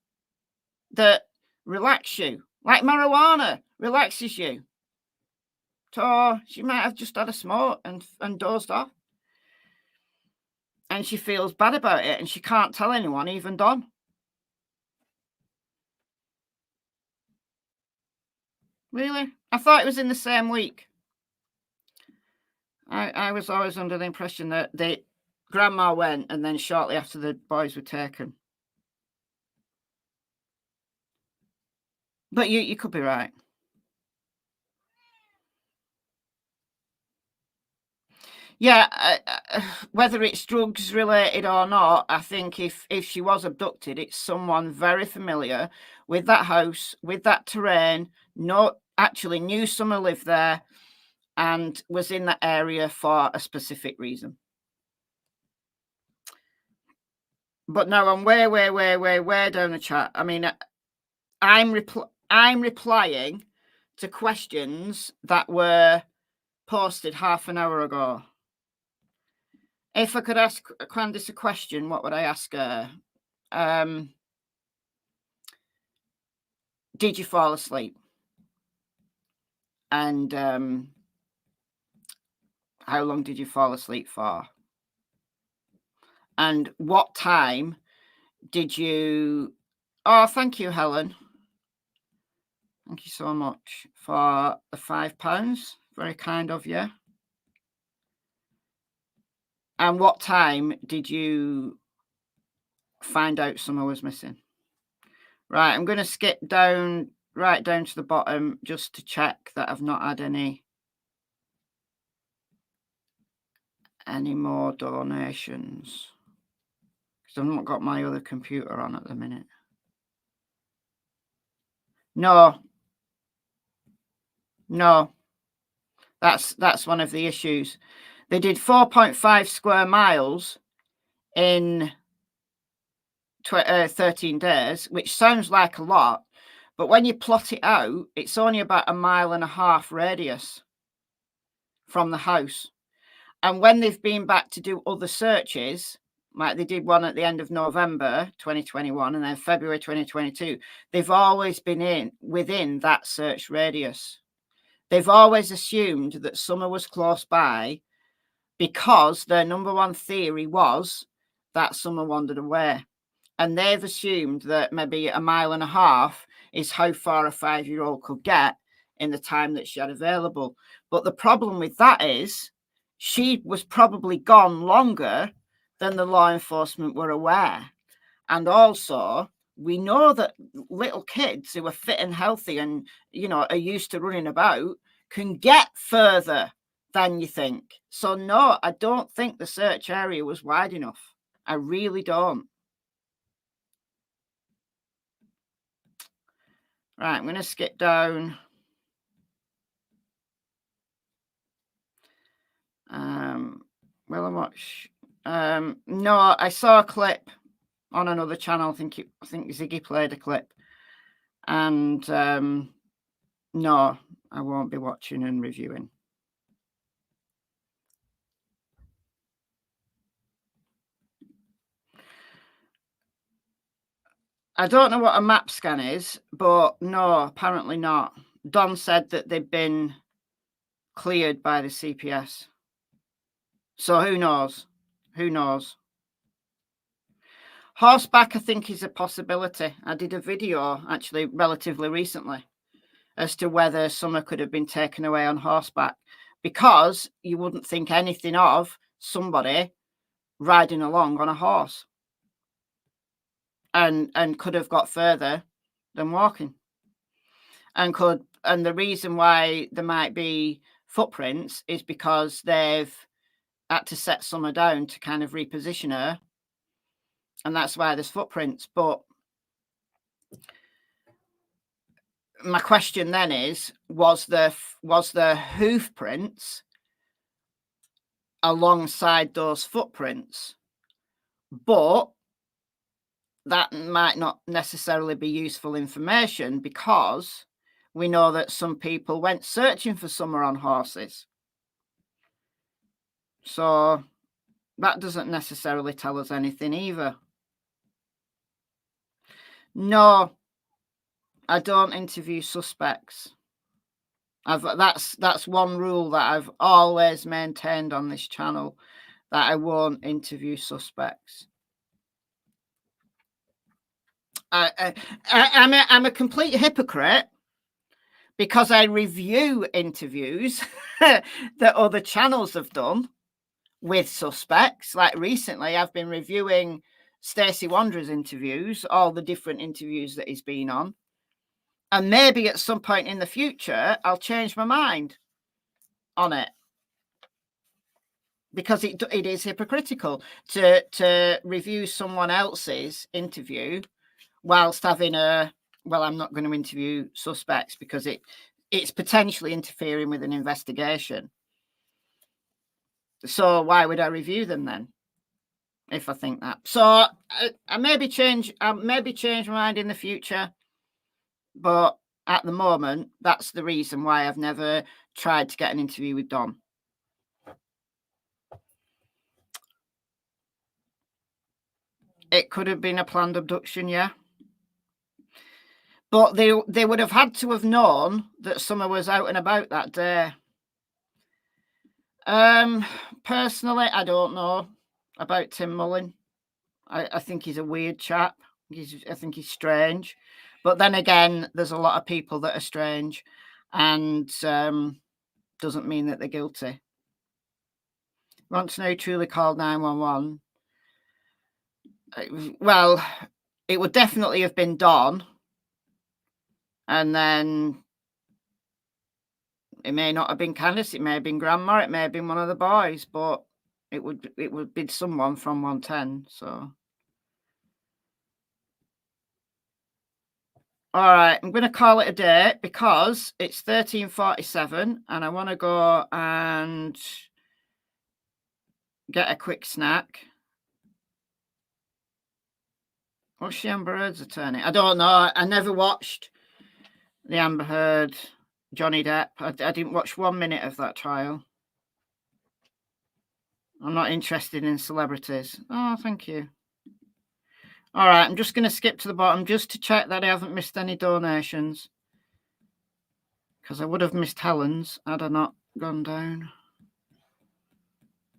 that relax you, like marijuana relaxes you. So she might have just had a smoke and dozed off. And she feels bad about it and she can't tell anyone, even Don. Really? I thought it was in the same week. I was always under the impression that Grandma went and then shortly after the boys were taken. But you could be right. Yeah, whether it's drugs related or not, I think if she was abducted, it's someone very familiar with that house, with that terrain, actually knew someone lived there and was in that area for a specific reason. But now I'm way down the chat. I mean, I'm replying to questions that were posted half an hour ago. If I could ask Candice a question, what would I ask her? Did you fall asleep? And how long did you fall asleep for? And what time did you Oh, thank you, Helen. Thank you so much for the £5. Very kind of you. And what time did you find out Summer was missing? Right, I'm going to skip down, right down to the bottom just to check that I've not had any more donations. Because I've not got my other computer on at the minute. No. That's one of the issues. They did 4.5 square miles in 13 days, which sounds like a lot, but when you plot it out, it's only about 1.5 mile radius from the house. And when they've been back to do other searches, like they did one at the end of November 2021 and then February 2022, they've always been within that search radius. They've always assumed that Summer was close by because their number one theory was that Summer wandered away. And they've assumed that maybe 1.5 miles is how far a 5-year-old could get in the time that she had available. But the problem with that is she was probably gone longer than the law enforcement were aware. And also, we know that little kids who are fit and healthy and, are used to running about can get further than you think. So no, I don't think the search area was wide enough. I really don't. Right, I'm going to skip down. Will I watch? No, I saw a clip on another channel. I think Ziggy played a clip. And no, I won't be watching and reviewing. I don't know what a map scan is, but no, apparently not. Don said that they've been cleared by the CPS. So who knows? Who knows? Horseback, I think, is a possibility. I did a video, actually, relatively recently, as to whether Summer could have been taken away on horseback, because you wouldn't think anything of somebody riding along on a horse and could have got further than walking. And the reason why there might be footprints is because they've had to set Summer down to kind of reposition her, and that's why there's footprints. But my question then is, was there hoof prints alongside those footprints? But that might not necessarily be useful information, because we know that some people went searching for Summer on horses. So that doesn't necessarily tell us anything either. No, I don't interview suspects. That's one rule that I've always maintained on this channel, that I won't interview suspects. I'm a complete hypocrite, because I review interviews that other channels have done with suspects. Like recently, I've been reviewing Stacey Wanderer's interviews, all the different interviews that he's been on. And maybe at some point in the future, I'll change my mind on it, because it is hypocritical to review someone else's interview whilst having I'm not going to interview suspects because it's potentially interfering with an investigation. So why would I review them then, if I think that? So I maybe change my mind in the future, but at the moment, that's the reason why I've never tried to get an interview with Dom. It could have been a planned abduction, yeah. But they would have had to have known that Summer was out and about that day. Personally, I don't know about Tim Mullen. I think he's a weird chap, I think he's strange. But then again, there's a lot of people that are strange, and doesn't mean that they're guilty. Want to know who truly called 911? Well, it would definitely have been Don, and then it may not have been Candice. It may have been Grandma. It may have been one of the boys, but it would be someone from 110. So. All right, I'm going to call it a day because it's 13:47 and I want to go and get a quick snack. What's the Amber Heard's attorney? I don't know. I never watched the Amber Heard, Johnny Depp. I didn't watch 1 minute of that trial. I'm not interested in celebrities. Oh, thank you. All right, I'm just going to skip to the bottom just to check that I haven't missed any donations. Because I would have missed Helen's had I not gone down.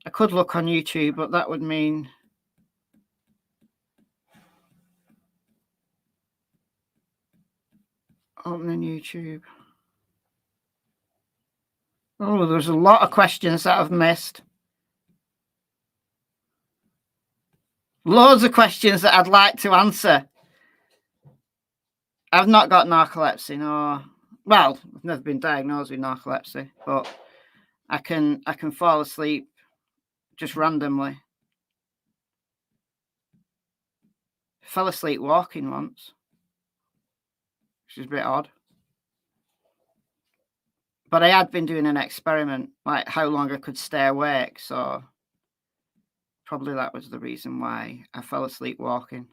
I could look on YouTube, but that would mean... Opening YouTube. Oh, there's a lot of questions that I've missed. Loads of questions that I'd like to answer. I've not got narcolepsy, no. Well, I've never been diagnosed with narcolepsy, but I can fall asleep just randomly. I fell asleep walking once, which is a bit odd. But I had been doing an experiment, like how long I could stay awake, so probably that was the reason why I fell asleep walking.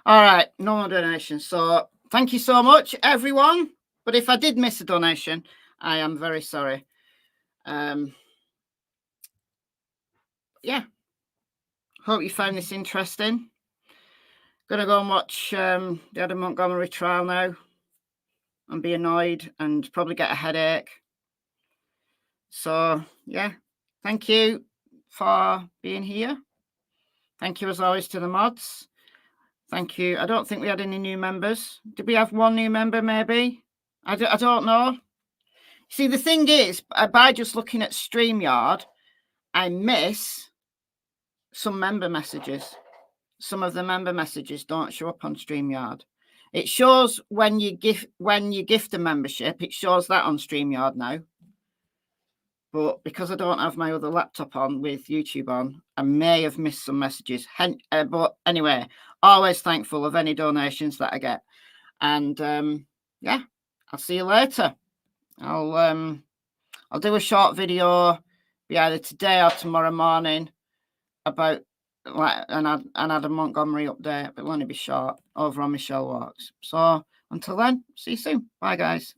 All right, no more donations. So thank you so much, everyone. But if I did miss a donation, I am very sorry. Yeah. Hope you found this interesting. Gonna go and watch the Adam Montgomery trial now and be annoyed and probably get a headache. So yeah, thank you for being here. Thank you as always to the mods. Thank you. I don't think we had any new members. Did we have one new member maybe? I don't know. See, the thing is, by just looking at StreamYard, I miss some member messages. Some of the member messages don't show up on StreamYard. It shows when you gift a membership, it shows that on StreamYard now. But because I don't have my other laptop on with YouTube on, I may have missed some messages. But anyway, always thankful of any donations that I get. And yeah, I'll see you later. I'll do a short video, be either today or tomorrow morning, about like an Adam Montgomery update. It'll only be short over on Michelle Walks. So until then, see you soon. Bye, guys.